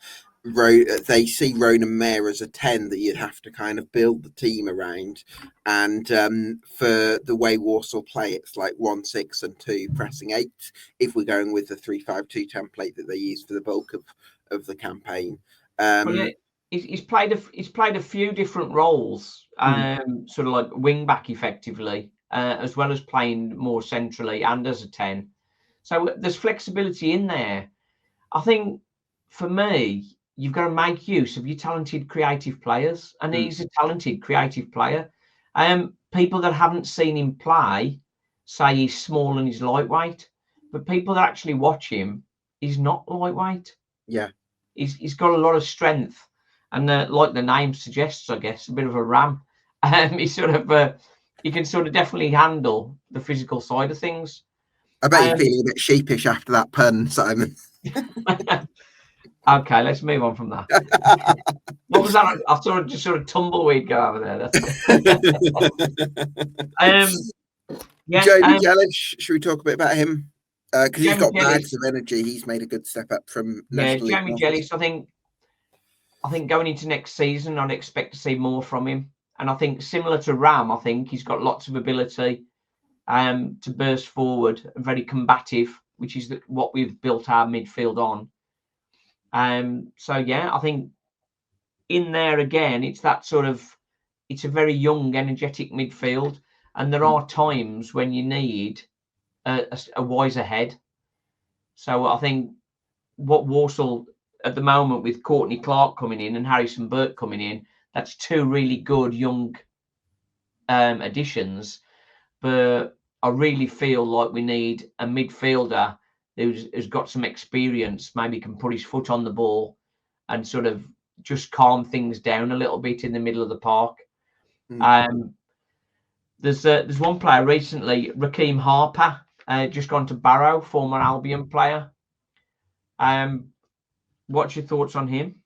they see Ronan Mayer as a 10 that you'd have to kind of build the team around, and for the way Walsall play, it's like 1-6 and 2 pressing 8 if we're going with the 3-5-2 template that they use for the bulk of the campaign. Well, yeah, he's played a few different roles, sort of like wing back effectively, as well as playing more centrally and as a 10. So there's flexibility in there. I think for me, you've got to make use of your talented creative players, and he's a talented creative player. People that haven't seen him play say he's small and he's lightweight, but people that actually watch him, he's not lightweight. Yeah. He's got a lot of strength, and like the name suggests, I guess, a bit of a ram. He's sort of he can sort of definitely handle the physical side of things. I bet you're feeling a bit sheepish after that pun, Simon. Okay, let's move on from that. What was that? I saw just sort of tumbleweed go over there. Yeah, Jamie Jellish, should we talk a bit about him? Because he's got bags of energy. He's made a good step up from National League. Jamie Jellish, I think going into next season, I'd expect to see more from him. And I think similar to Ram, I think he's got lots of ability to burst forward, very combative, which is what we've built our midfield on. So yeah, I think in there again, it's that sort of, it's a very young, energetic midfield, and there are times when you need a wiser head. So I think what Walsall at the moment, with Courtney Clark coming in and Harrison Burke coming in, that's two really good young additions. But I really feel like we need a midfielder who's got some experience, maybe can put his foot on the ball and sort of just calm things down a little bit in the middle of the park. There's one player recently, Raheem Harper, just gone to Barrow, former Albion player. What's your thoughts on him?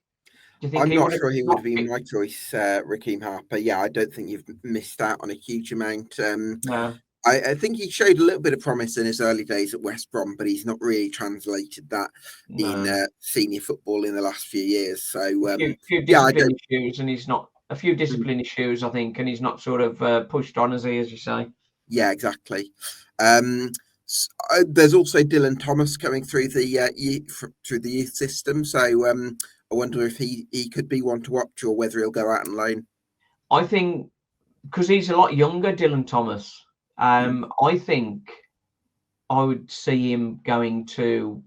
Do you think I'm not sure he would be my choice, Raheem Harper. Yeah, I don't think you've missed out on a huge amount. No. I think he showed a little bit of promise in his early days at West Brom, but he's not really translated that in senior football in the last few years. So a few discipline issues, and he's not a few discipline issues, I think, and he's not sort of pushed on as you say. Yeah, exactly. There's also Dylan Thomas coming through the youth system. So I wonder if he could be one to watch, or whether he'll go out on loan. I think because he's a lot younger, Dylan Thomas. I think I would see him going to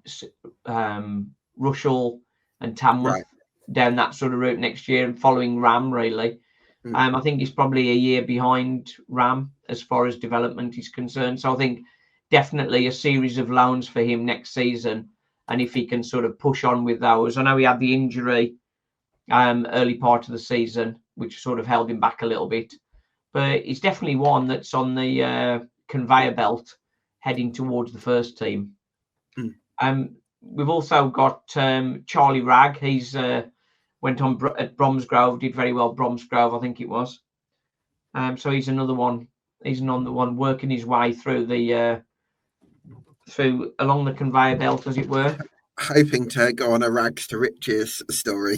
Rushall and Tamworth down that sort of route next year, and following Ram really. I think he's probably a year behind Ram as far as development is concerned. So I think definitely a series of loans for him next season. And if he can sort of push on with those, I know he had the injury early part of the season, which sort of held him back a little bit. But he's definitely one that's on the conveyor belt heading towards the first team. We've also got Charlie Ragg. He's went on at Bromsgrove, did very well. Bromsgrove, I think it was. So he's another one. He's another one working his way through the along the conveyor belt, as it were. Hoping to go on a rags to riches story.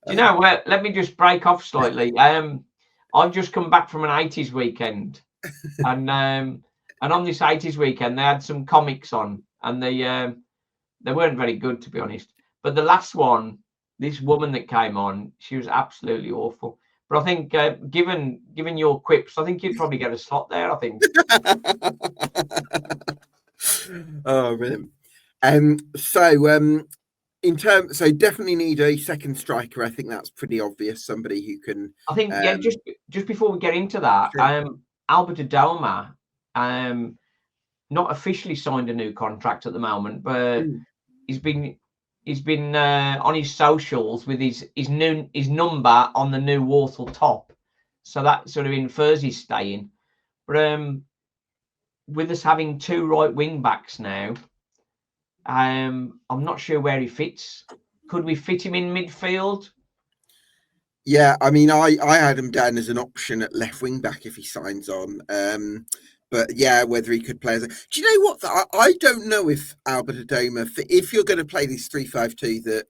Do you know where? Let me just break off slightly. I've just come back from an 80s weekend, and on this 80s weekend they had some comics on, and they weren't very good, to be honest. But the last one, this woman that came on, she was absolutely awful. But I think, given your quips, I think you'd probably get a slot there. I think. Oh, brilliant. So definitely need a second striker. I think that's pretty obvious. Somebody who can. I think, yeah. Just before we get into that, Sure. Albert Adoma, not officially signed a new contract at the moment, but he's been on his socials with his number on the new Walsall top, so that sort of infers he's staying. But with us having two right wing backs now, I'm not sure where he fits. Could we fit him in midfield? Yeah, I mean, I had him down as an option at left wing back if he signs on. But yeah, whether he could play as a... Do you know what? I don't know if Albert Adoma, if you're going to play this 3-5-2 that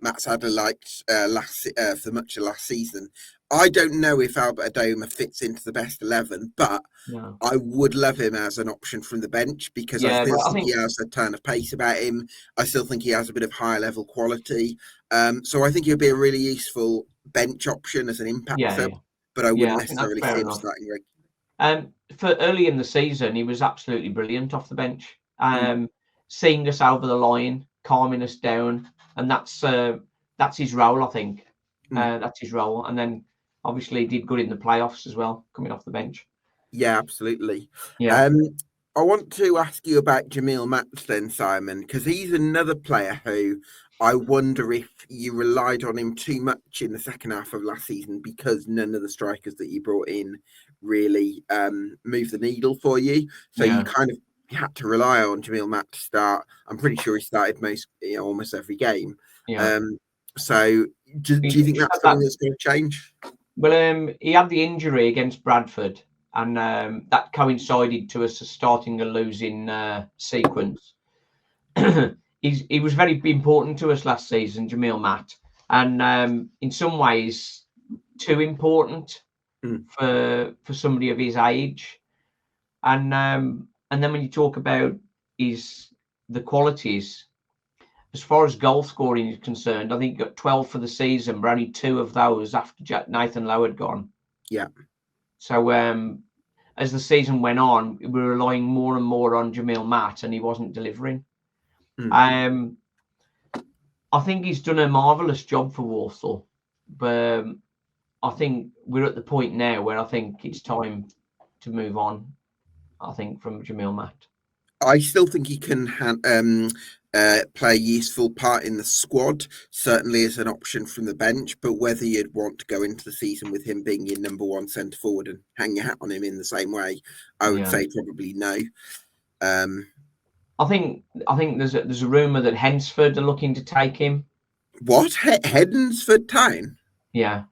Matt Sadler liked for much of last season, I don't know if Albert Adoma fits into the best 11, but No. I would love him as an option from the bench because I still think he has a ton of pace about him. I still think he has a bit of higher level quality. So I think he'll be a really useful bench option as an impact sub, but I wouldn't necessarily see him starting regularly. For early in the season, he was absolutely brilliant off the bench, seeing us over the line, calming us down, and that's his role, I think. That's his role, and then obviously he did good in the playoffs as well, coming off the bench. Yeah, absolutely. Yeah. I want to ask you about Jamil Match then, Simon, because he's another player who I wonder if you relied on him too much in the second half of last season because none of the strikers that you brought in really moved the needle for you. So you had to rely on Jamil Match to start. I'm pretty sure he started almost every game. Yeah. So do you think that's something that's going to change? Well, he had the injury against Bradford, and that coincided to us starting a losing sequence. He was very important to us last season, Jamil Matt, and in some ways too important for somebody of his age. And then when you talk about the qualities, as far as goal scoring is concerned, I think he got 12 for the season, but only 2 of those after Nathan Lowe had gone. Yeah. So as the season went on, we were relying more and more on Jamil Matt, and he wasn't delivering. I think he's done a marvellous job for Walsall, but I think we're at the point now where I think it's time to move on, I think, from Jamil Matt. I still think he can play a useful part in the squad, certainly as an option from the bench, but whether you'd want to go into the season with him being your number one centre forward and hang your hat on him in the same way, I would say probably no. I think there's a rumour that Hensford are looking to take him. What? Hedensford Town? Yeah.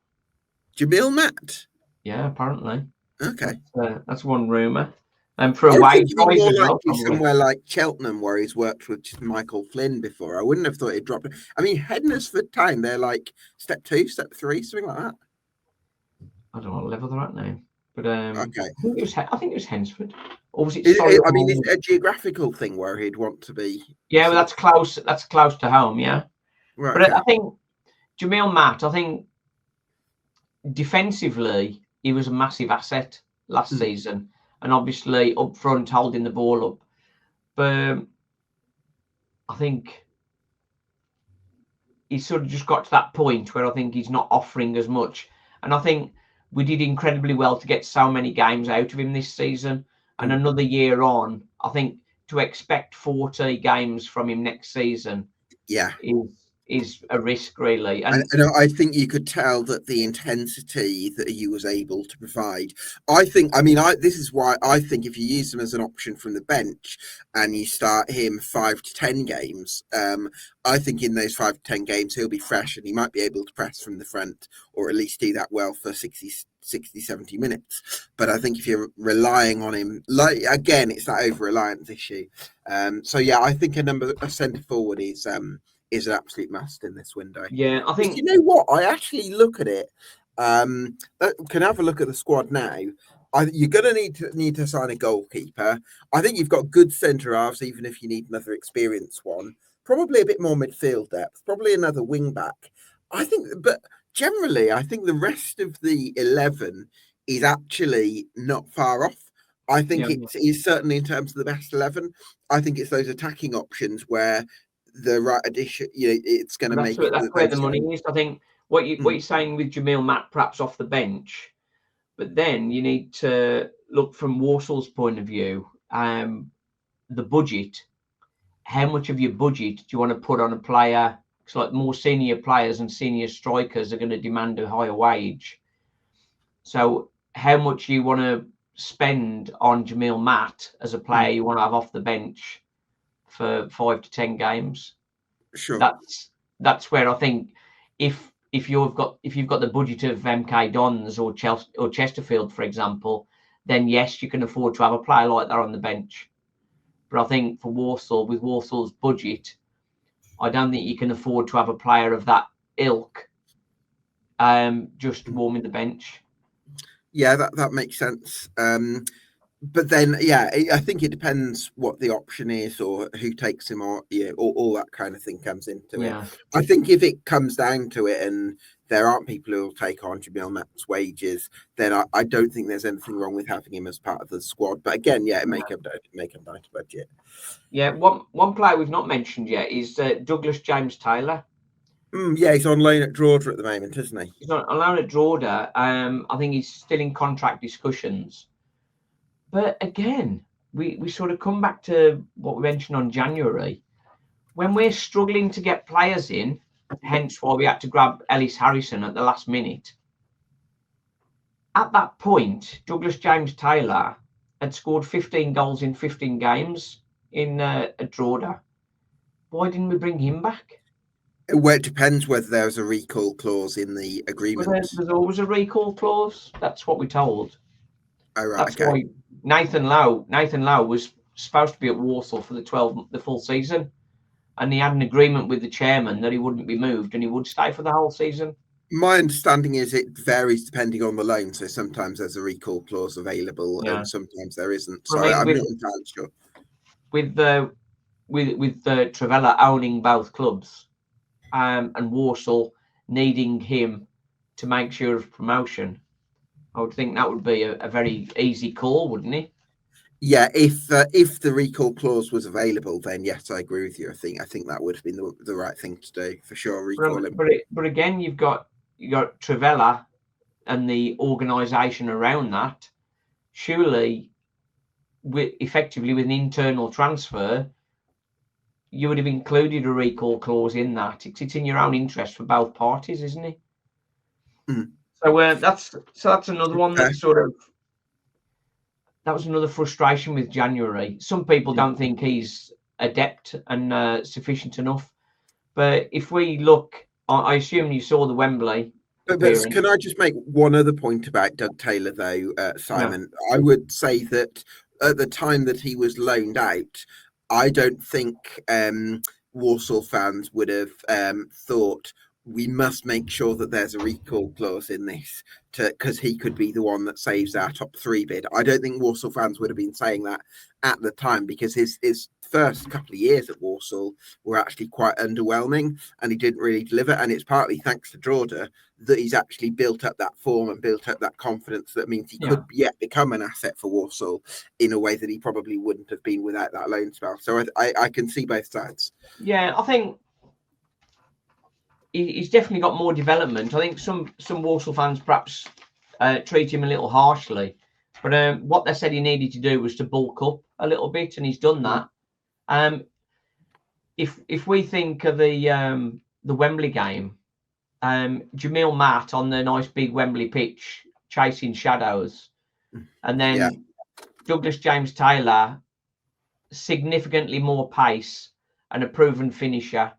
Jamil Matt? Yeah, apparently. Okay. That's one rumour. And for a wage rise as well, somewhere like Cheltenham, where he's worked with Michael Flynn before. I wouldn't have thought he'd drop it. I mean, Hednesford Town, they're like step 2, step 3, something like that. I don't know what level they're at now, but okay. I think it was Hensford, or was it? Is it a geographical thing where he'd want to be? Yeah, well, that's close. That's close to home. Yeah, right. But okay. I think Jamil Matt, I think defensively he was a massive asset last season. And obviously up front holding the ball up. But I think he's sort of just got to that point where I think he's not offering as much. And I think we did incredibly well to get so many games out of him this season. And another year on, I think to expect 40 games from him next season is a risk, really. And I think you could tell that the intensity that he was able to provide. This is why I think if you use him as an option from the bench and you start him 5 to 10 games, I think in those 5 to 10 games he'll be fresh and he might be able to press from the front or at least do that well for 60, 70 minutes. But I think if you're relying on him, again, it's that over-reliance issue. So yeah, I think a centre forward is an absolute must in this window. Yeah, I think. You know what? I actually look at it. Can have a look at the squad now. You're going to need to sign a goalkeeper. I think you've got good centre halves, even if you need another experienced one. Probably a bit more midfield depth. Probably another wing back. I think, but generally, I think the rest of the 11 is actually not far off. I think Yeah. it is certainly in terms of the best 11. I think it's those attacking options where the right addition, it's going to make it. That's where the money is. I think what you're saying with Jamil Matt perhaps off the bench, but then you need to look from Walsall's point of view. The budget. How much of your budget do you want to put on a player? It's like more senior players and senior strikers are going to demand a higher wage. So how much you want to spend on Jamil Matt as a player you want to have off the bench for 5 to 10 games? Sure. That's where I think if you've got the budget of MK Dons or Chelsea or Chesterfield, for example, then yes, you can afford to have a player like that on the bench. But I think for Walsall, with Walsall's budget, I don't think you can afford to have a player of that ilk just warming the bench. Yeah, that makes sense. But then, yeah, I think it depends what the option is or who takes him, or all that kind of thing comes into it. I think if it comes down to it and there aren't people who will take on Jamil Matt's wages, then I don't think there's anything wrong with having him as part of the squad. But again, it may come down to budget. Yeah, one player we've not mentioned yet is Douglas James Taylor. Yeah, he's on loan at Drogheda at the moment, isn't he? He's on loan at Drogheda. I think he's still in contract discussions. But again, we sort of come back to what we mentioned on January. When we're struggling to get players in, hence why we had to grab Ellis Harrison at the last minute. At that point, Douglas James Taylor had scored 15 goals in 15 games at Drogheda. Why didn't we bring him back? Well, it depends whether there's a recall clause in the agreement. Well, there's always a recall clause. That's what we're told. Oh, right. That's why Nathan Lowe was supposed to be at Walsall for the full season, and he had an agreement with the chairman that he wouldn't be moved and he would stay for the whole season. My understanding is it varies depending on the loan. So sometimes there's a recall clause available and sometimes there isn't. So I'm not entirely sure. With Trivela owning both clubs and Walsall needing him to make sure of promotion, I would think that would be a very easy call, wouldn't it? Yeah, if the recall clause was available, then yes, I agree with you. I think that would have been the right thing to do for sure. Recall him. But again, you got Trivela and the organisation around that. Surely, effectively with an internal transfer, you would have included a recall clause in that. It's in your own interest for both parties, isn't it? So that's another one that that was another frustration with January. Some people don't think he's adept and sufficient enough. But if we look, I assume you saw the Wembley. But can I just make one other point about Doug Taylor, though, Simon? Yeah. I would say that at the time that he was loaned out, I don't think Walsall fans would have thought, we must make sure that there's a recall clause in this because he could be the one that saves our top 3 bid. I don't think Walsall fans would have been saying that at the time because his first couple of years at Walsall were actually quite underwhelming and he didn't really deliver. And it's partly thanks to Drogheda that he's actually built up that form and built up that confidence that means he could yet become an asset for Walsall in a way that he probably wouldn't have been without that loan spell. So I can see both sides. Yeah, I think he's definitely got more development. I think some Walsall fans perhaps treat him a little harshly, but what they said he needed to do was to bulk up a little bit, and he's done that. If we think of the Wembley game, Jamil Matt on the nice big Wembley pitch chasing shadows, and then Douglas James Taylor, significantly more pace and a proven finisher.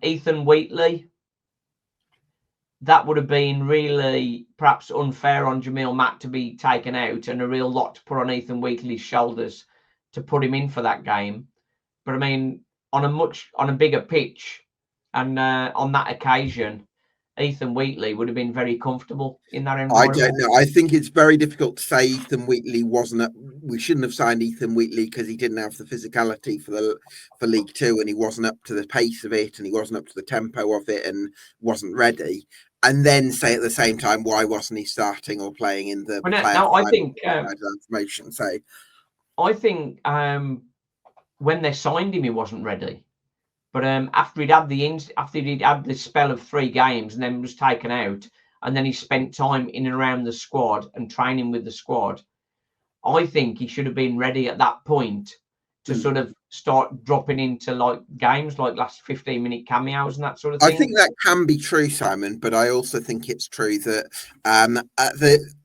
Ethan Wheatley, that would have been really perhaps unfair on Jamil Matt to be taken out and a real lot to put on Ethan Wheatley's shoulders to put him in for that game. But I mean, on a bigger pitch and on that occasion, Ethan Wheatley would have been very comfortable in that I environment. don't know. I think it's very difficult to say Ethan Wheatley wasn't. We shouldn't have signed Ethan Wheatley because he didn't have the physicality for League Two, and he wasn't up to the pace of it, and he wasn't up to the tempo of it, and wasn't ready. And then say at the same time, why wasn't he starting or playing in the playoff I think promotion? So I think when they signed him, he wasn't ready. But after he'd had the spell of 3 games and then was taken out, and then he spent time in and around the squad and training with the squad, I think he should have been ready at that point to sort of start dropping into like games, like last 15-minute cameos and that sort of thing. I think that can be true, Simon, but I also think it's true that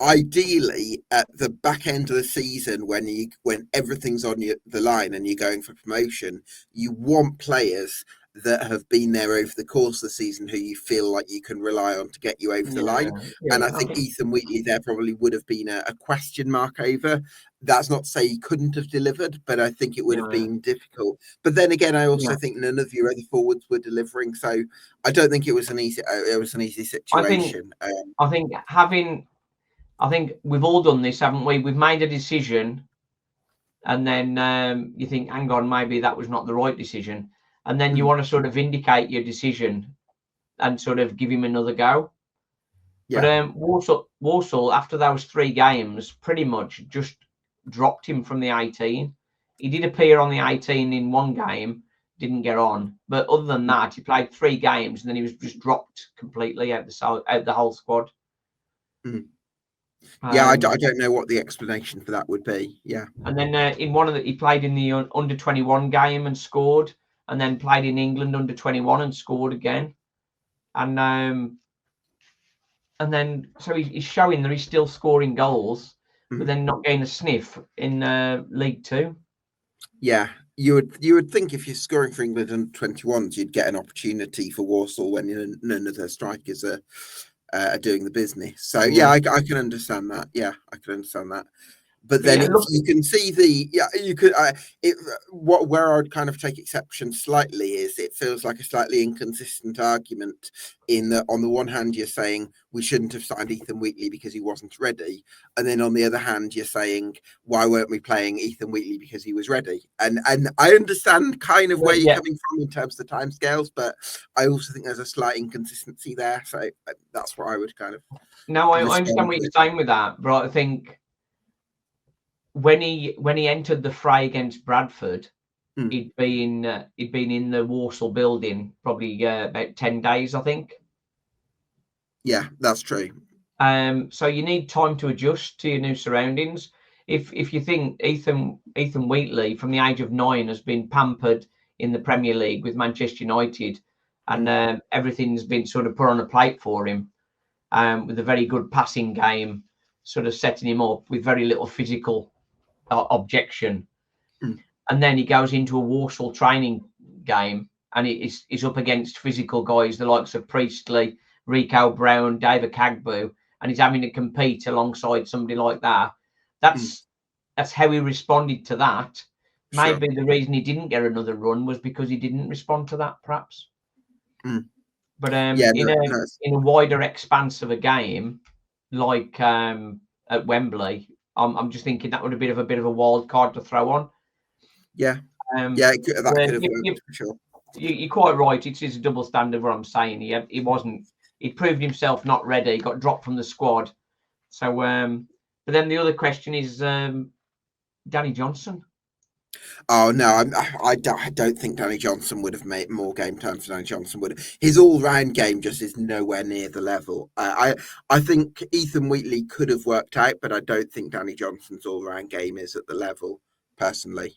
ideally at the back end of the season, when everything's on the line and you're going for promotion, you want players that have been there over the course of the season who you feel like you can rely on to get you over the line. And I think Ethan Wheatley there probably would have been a question mark over. That's not to say he couldn't have delivered, but I think it would have been difficult. But then again, I also think none of your other forwards were delivering, so I don't think it was an easy situation. I think we've all done this, haven't we? We've made a decision, and then you think, hang on, maybe that was not the right decision. And then you want to sort of vindicate your decision and sort of give him another go. Yeah. But Walsall, after those 3 games, pretty much just dropped him from the 18. He did appear on the 18 in 1 game, didn't get on. But other than that, he played 3 games and then he was just dropped completely out the whole squad. Yeah, I don't know what the explanation for that would be. Yeah. And then he played in the under-21 game and scored. And then played in England under 21 and scored again. And then so he's showing that he's still scoring goals, but then not getting a sniff in League Two. Yeah, you would think if you're scoring for England under 21s, you'd get an opportunity for Walsall when none of their strikers are doing the business. So yeah, I can understand that. Yeah, I can understand that. But then you can see where I'd kind of take exception slightly is it feels like a slightly inconsistent argument in that on the one hand you're saying we shouldn't have signed Ethan Wheatley because he wasn't ready, and then on the other hand you're saying why weren't we playing Ethan Wheatley because he was ready, and I understand kind of where you're coming from in terms of the timescales, but I also think there's a slight inconsistency there, so that's what I would kind of. No, I understand what you're saying with that, but I think when he entered the fray against Bradford, he'd been in the Walsall building probably about 10 days, I think. Yeah, that's true. So you need time to adjust to your new surroundings. If you think Ethan Wheatley from the age of 9 has been pampered in the Premier League with Manchester United, and everything's been sort of put on a plate for him, with a very good passing game, sort of setting him up with very little physical objection, and then he goes into a Walsall training game and he's up against physical guys, the likes of Priestley, Rico Brown, David Cagbo, and he's having to compete alongside somebody like that. That's how he responded to that. Sure. Maybe the reason he didn't get another run was because he didn't respond to that, perhaps. But in a wider expanse of a game like at Wembley, I'm just thinking that would have been a bit of a wild card to throw on. Yeah, that could have worked for sure. You're quite right. It is a double standard. What I'm saying, he proved himself not ready. Got dropped from the squad. So, but then the other question is Danny Johnson. Oh no, I don't think Danny Johnson would have made more game time for Danny Johnson. His all-round game just is nowhere near the level. I think Ethan Wheatley could have worked out, but I don't think Danny Johnson's all-round game is at the level. Personally,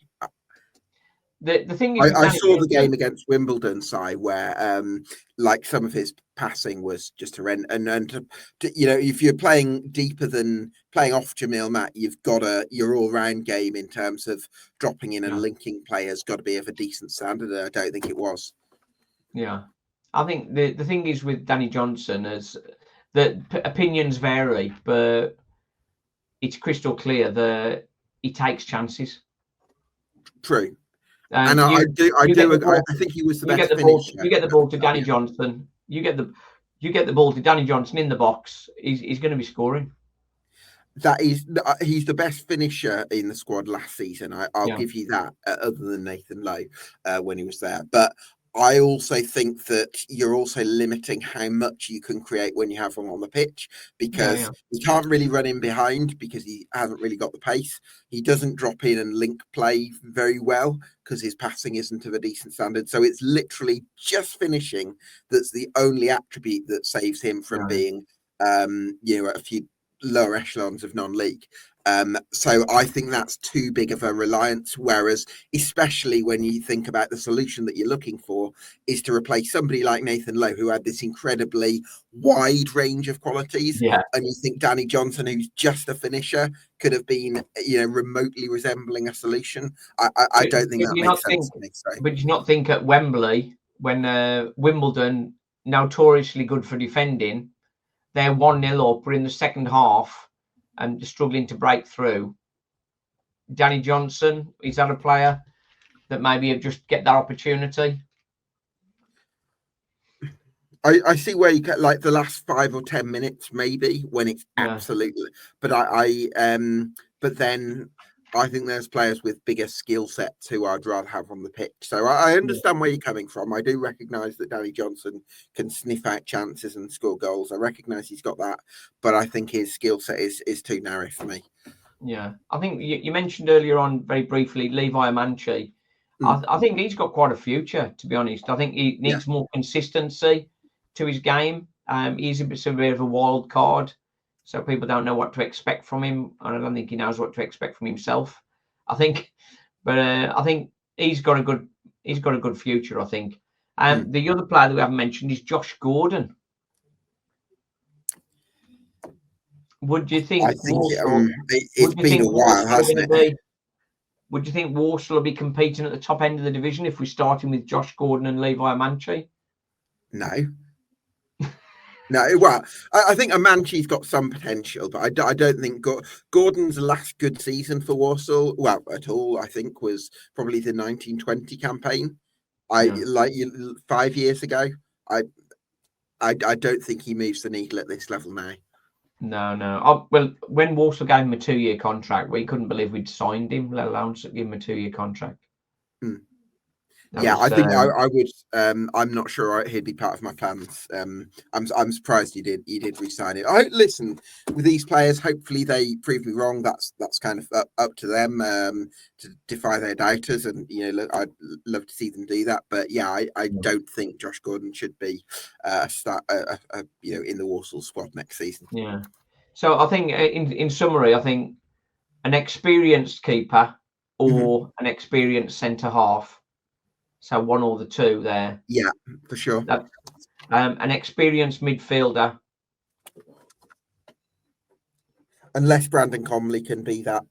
the thing is, I saw the game against Wimbledon, where like some of his passing was just horrendous. And if you're playing deeper than playing off Jamil Matt, you've got your all-round game in terms of dropping in and linking players got to be of a decent standard. And I don't think it was. Yeah, I think the thing is with Danny Johnson is that opinions vary, but it's crystal clear that he takes chances. True. And I think he was the better finisher. You get the ball to Danny Johnson. You get the You get the ball to Danny Johnson in the box, he's going to be scoring. He's the best finisher in the squad last season. I'll give you that, other than Nathan Lowe when he was there. But I also think that you're also limiting how much you can create when you have him on the pitch, because he can't really run in behind because he hasn't really got the pace. He doesn't drop in and link play very well because his passing isn't of a decent standard. So it's literally just finishing that's the only attribute that saves him from being, at a few lower echelons of non-league. So I think that's too big of a reliance, whereas especially when you think about the solution that you're looking for is to replace somebody like Nathan Lowe, who had this incredibly wide range of qualities, and you think Danny Johnson, who's just a finisher, could have been remotely resembling a solution. I don't think that makes sense to me. But do you not think at Wembley, when Wimbledon, notoriously good for defending, they're 1-0 up, we're in the second half and struggling to break through. Danny Johnson, is that a player that maybe just get that opportunity? I see where you get like the last 5 or 10 minutes, maybe, when it's absolutely. But but then I think there's players with bigger skill sets who I'd rather have on the pitch. So I understand where you're coming from. I do recognise that Danny Johnson can sniff out chances and score goals. I recognise he's got that, but I think his skill set is too narrow for me. Yeah, I think you mentioned earlier on very briefly Levi Amanchi. I think he's got quite a future, to be honest. I think he needs more consistency to his game. He's a bit of a wild card, so people don't know what to expect from him. And I don't think he knows what to expect from himself. I think he's got a good future. I think. The other player that we haven't mentioned is Josh Gordon. Would you think? I think it's been a while, hasn't it? Would you think Walsall will be competing at the top end of the division if we're starting with Josh Gordon and Levi Amanchi? No. No, well, I think Amanchi's got some potential, but I don't think Gordon's last good season for Walsall, well, at all, I think, was probably the 1920 campaign. 5 years ago. I don't think he moves the needle at this level now. No. Well, when Walsall gave him a 2-year contract, we couldn't believe we'd signed him, let alone give him a 2-year contract. I think I would. I'm not sure he'd be part of my plans. I'm surprised you did re-sign it. Listen, with these players, hopefully they prove me wrong. That's kind of up to them to defy their doubters, and I'd love to see them do that. But I don't think Josh Gordon should be in the Walsall squad next season. Yeah. So I think in summary, I think an experienced keeper or an experienced centre half. So one or the two there. Yeah, for sure. An experienced midfielder. Unless Brandon Comley can be that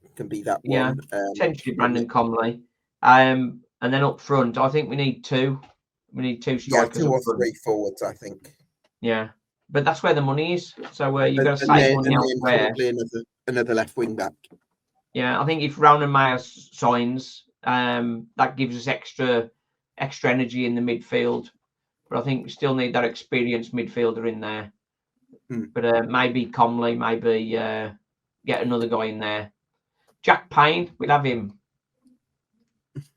one. Potentially Brandon Comley. And then up front, I think we need two. We need two strikers. Yeah, 2 or 3 forwards, I think. Yeah, but that's where the money is. So you've got to save money elsewhere. Probably another left wing back. Yeah, I think if Ronan Mayer signs, that gives us extra energy in the midfield, but I think we still need that experienced midfielder in there. But maybe Comley, maybe get another guy in there. Jack Payne, we'll have him.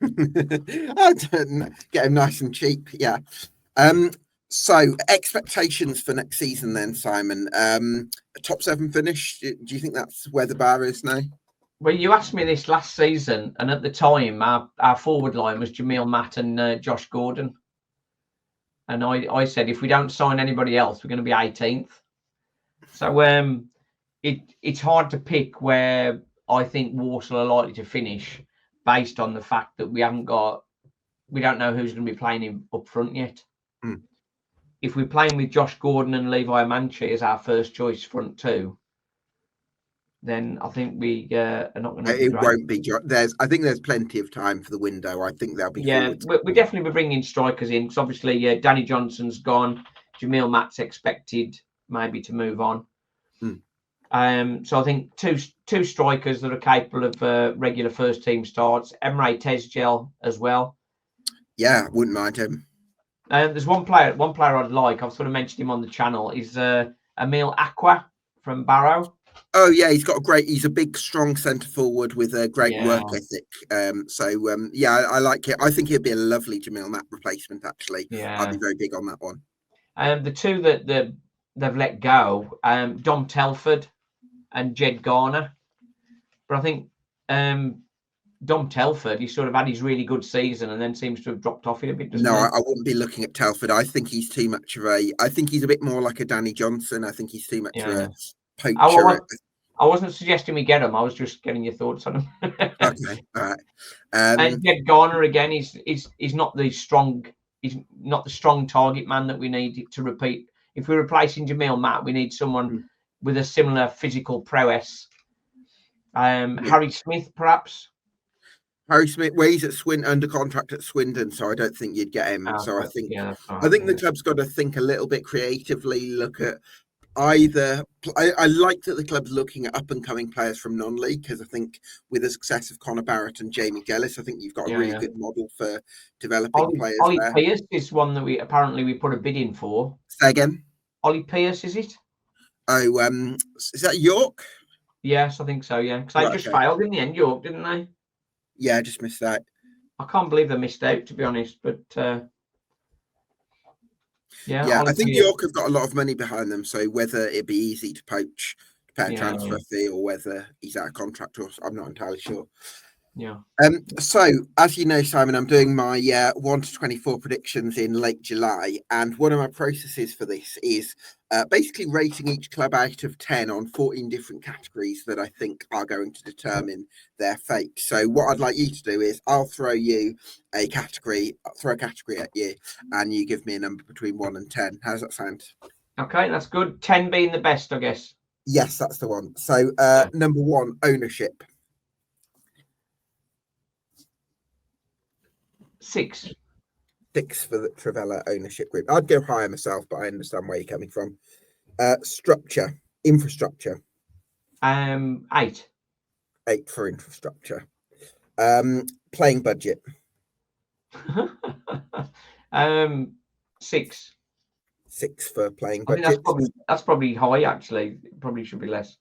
I don't know. Get him nice and cheap. Yeah. So expectations for next season then, Simon. A top 7 finish. Do you think that's where the bar is now? Well, you asked me this last season, and at the time, our forward line was Jamil Matt and Josh Gordon. And I said, if we don't sign anybody else, we're going to be 18th. So it's hard to pick where I think Walsall are likely to finish based on the fact that we don't know who's going to be playing up front yet. If we're playing with Josh Gordon and Levi Amanchi as our first choice front two, then I think we are not going to. It won't be. I think there's plenty of time for the window. I think there'll be. Yeah, we definitely be bringing strikers in because obviously Danny Johnson's gone. Jamil Matt's expected maybe to move on. So I think two strikers that are capable of regular first team starts. Emre Tezgel as well. Yeah, wouldn't mind him. There's one player I'd like. I've sort of mentioned him on the channel. Is Emil Aqua from Barrow. Oh yeah, he's a big, strong centre forward with a great work ethic. Yeah, I like it. I think he'd be a lovely Jamil Matt replacement. Actually, I'd be very big on that one. The two that they've let go, Dom Telford and Jed Garner, but I think Dom Telford, he sort of had his really good season and then seems to have dropped off it a bit. No, I wouldn't be looking at Telford. I think he's too much of a. I think he's a bit more like a Danny Johnson. I think he's too much of a poacher. I wasn't suggesting we get him. I was just getting your thoughts on him. Okay, all right. And Jed Garner again, he's not the strong. He's not the strong target man that we need to repeat. If we're replacing Jamil Matt, we need someone with a similar physical prowess. Harry Smith, perhaps. Harry Smith, well, he's under contract at Swindon, so I don't think you'd get him. So I think the club's got to think a little bit creatively. Look at either. I like that the club's looking at up and coming players from non-league, because I think with the success of Connor Barrett and Jamie Gillis, I think you've got a really good model for developing players. Ollie there. Pierce is one that we put a bid in for. Say again. Ollie Pierce, is it? Oh, is that York? Yes, I think so. Yeah, because they just failed in the end, York, didn't they? Yeah, I just missed that. I can't believe they missed out, to be honest. But I think York have got a lot of money behind them. So whether it'd be easy to poach, to pay a transfer fee, or whether he's out of contract, I'm not entirely sure. Yeah. So as you know, Simon, I'm doing my 1 to 24 predictions in late July, and one of my processes for this is basically rating each club out of 10 on 14 different categories that I think are going to determine their fate. So what I'd like you to do is I'll throw a category at you, and you give me a number between 1 and 10. How does that sound? Okay, that's good. 10 being the best, I guess. Yes, that's the one. So number 1, ownership. 6. 6 for the Trivela ownership group. I'd go higher myself, but I understand where you're coming from. Structure, infrastructure. 8. 8 for infrastructure. Playing budget. 6. 6 for playing budget. That's probably high, actually. Probably should be less.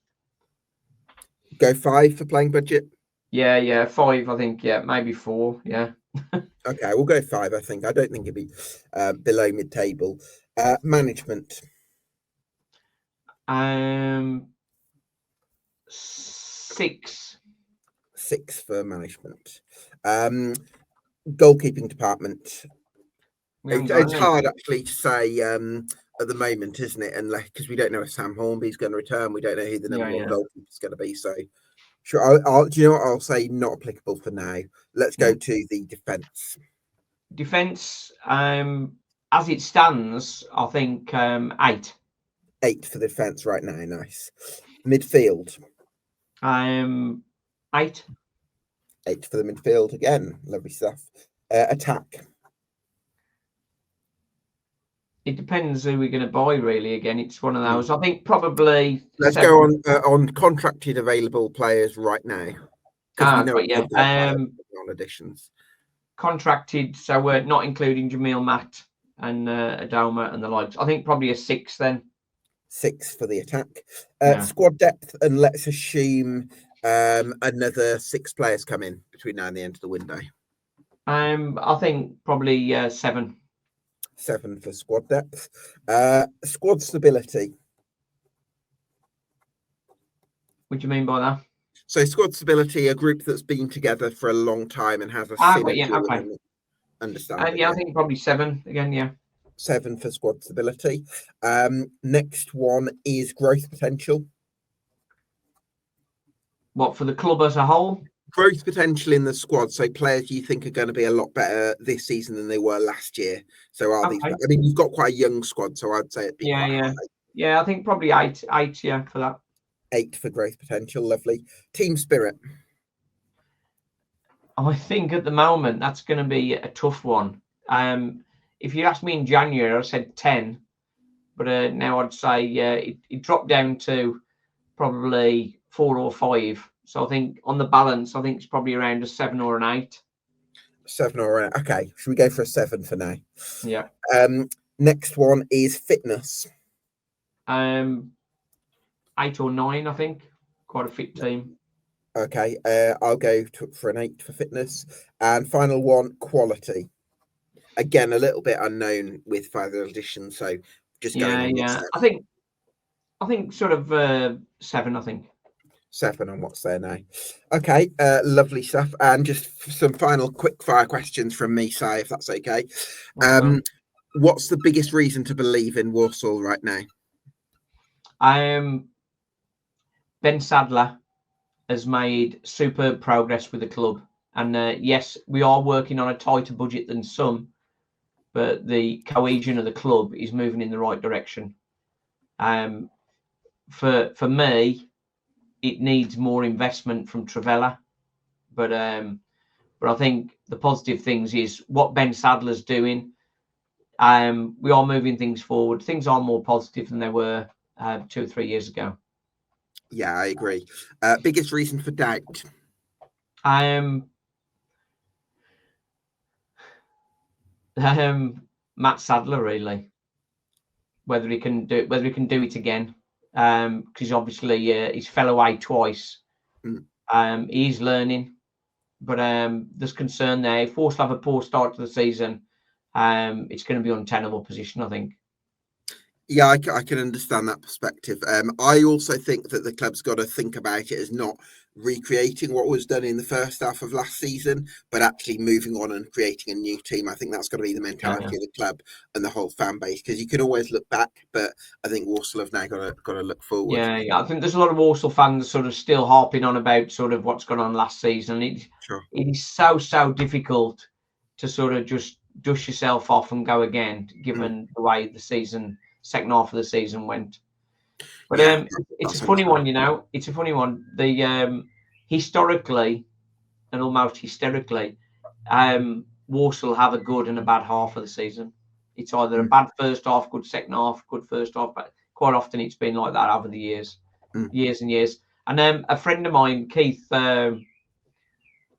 Go 5 for playing budget. Yeah, 5. I think maybe 4. Yeah. Okay, we'll go 5. I think. I don't think it'd be below mid-table. Management. 6. 6 for management. Goalkeeping department. It's hard actually to say at the moment, isn't it? And because we don't know if Sam Hornby's going to return, we don't know who the number 1 goalkeeper is going to be. So, sure. Do you know what I'll say? Not applicable for now. Let's go to the defence. Defence, as it stands, I think 8. 8 for the defence right now. Nice. Midfield. 8. 8 for the midfield again. Lovely stuff. Attack. It depends who we're going to buy, really. Again, it's one of those. I think probably. Let's 7. Go on contracted available players right now. On additions. Contracted, so we're not including Jamil Matt and Adoma and the likes. I think probably a 6 then. 6 for the attack. Squad depth, and let's assume another 6 players come in between now and the end of the window. I think probably 7. 7 for squad depth. Squad stability. What do you mean by that? So squad stability, a group that's been together for a long time and has a synergy. Understand? I think probably 7 again. Yeah. 7 for squad stability. Next one is growth potential. What, for the club as a whole? Growth potential in the squad. So players you think are going to be a lot better this season than they were last year. So are these? I mean, you've got quite a young squad, so I'd say it'd be quite high. Yeah, I think probably 8. 8, yeah, for that. 8 for growth potential. Lovely. Team spirit. I think at the moment that's going to be a tough one. If you asked me in January, I said 10, but now I'd say it dropped down to probably 4 or 5. So I think on the balance, I think it's probably around a 7 or an 8. 7 or 8. Okay, should we go for a 7 for now? Yeah. Next one is fitness. 8 or 9, I think. Quite a fit team. Okay, I'll go for an 8 for fitness. And final one, quality. Again, a little bit unknown with further additions, so just going on Yeah. what's I think sort of 7. I think 7 on what's there now. Okay, lovely stuff. And just some final quick fire questions from me, Si, if that's okay. What's the biggest reason to believe in Walsall right now? Ben Sadler has made superb progress with the club, and yes, we are working on a tighter budget than some, but the cohesion of the club is moving in the right direction. For me, it needs more investment from Trivela, but I think the positive things is what Ben Sadler's doing. We are moving things forward. Things are more positive than they were 2 or 3 years ago. Yeah, I agree. Biggest reason for doubt? Matt Sadler, really. Whether he can do it again, because obviously he's fell away twice. He's learning, but there's concern there. If Walsall have a poor start to the season, it's going to be an untenable position, I think. Yeah, I can understand that perspective. I also think that the club's got to think about it as not recreating what was done in the first half of last season, but actually moving on and creating a new team. I think that's got to be the mentality of the club and the whole fan base, because you can always look back, but I think Walsall have now got to look forward. Yeah. I think there's a lot of Walsall fans sort of still harping on about sort of what's gone on last season. It is so difficult to sort of just dust yourself off and go again, given the way the second half of the season went. But it's a funny one, It's a funny one. The historically and almost hysterically, Walsall have a good and a bad half of the season. It's either a bad first half, good second half, good first half, but quite often it's been like that over the years and years. And a friend of mine, Keith, I've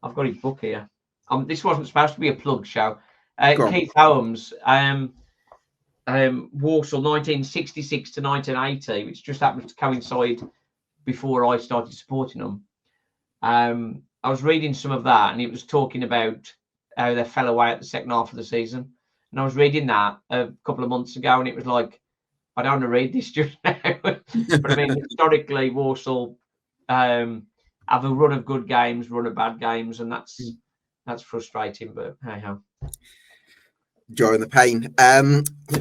got his book here. This wasn't supposed to be a plug show. Keith Holmes, Walsall 1966 to 1980, which just happened to coincide before I started supporting them. I was reading some of that, and it was talking about how they fell away at the second half of the season. And I was reading that a couple of months ago, and it was like, I don't want to read this just now. But I mean, historically, Walsall have a run of good games, run of bad games, and that's frustrating. But hey ho. Joy and the pain.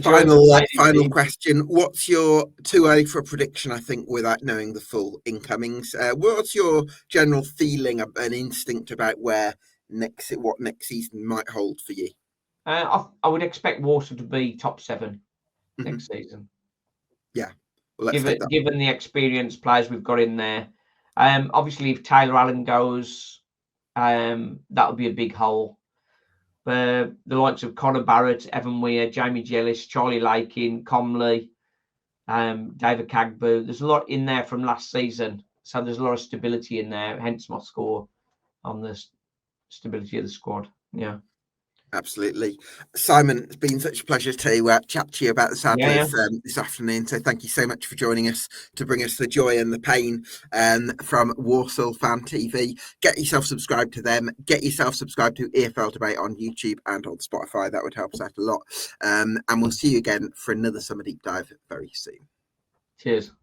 Final question. What's your too early for a prediction, I think, without knowing the full incomings? What's your general feeling, an instinct about what next season might hold for you? I would expect Walsall to be top 7 next season. Yeah. Well, given the experienced players we've got in there. Obviously, if Taylor Allen goes, that would be a big hole. The likes of Conor Barrett, Evan Weir, Jamie Jellis, Charlie Lakin, Comley, David Cagboo. There's a lot in there from last season. So there's a lot of stability in there, hence my score on the stability of the squad. Yeah. Absolutely. Simon, it's been such a pleasure to chat to you about the Sadlers this afternoon. So thank you so much for joining us to bring us the joy and the pain from Walsall Fan TV. Get yourself subscribed to them. Get yourself subscribed to EFL Debate on YouTube and on Spotify. That would help us out a lot. And we'll see you again for another Summer Deep Dive very soon. Cheers.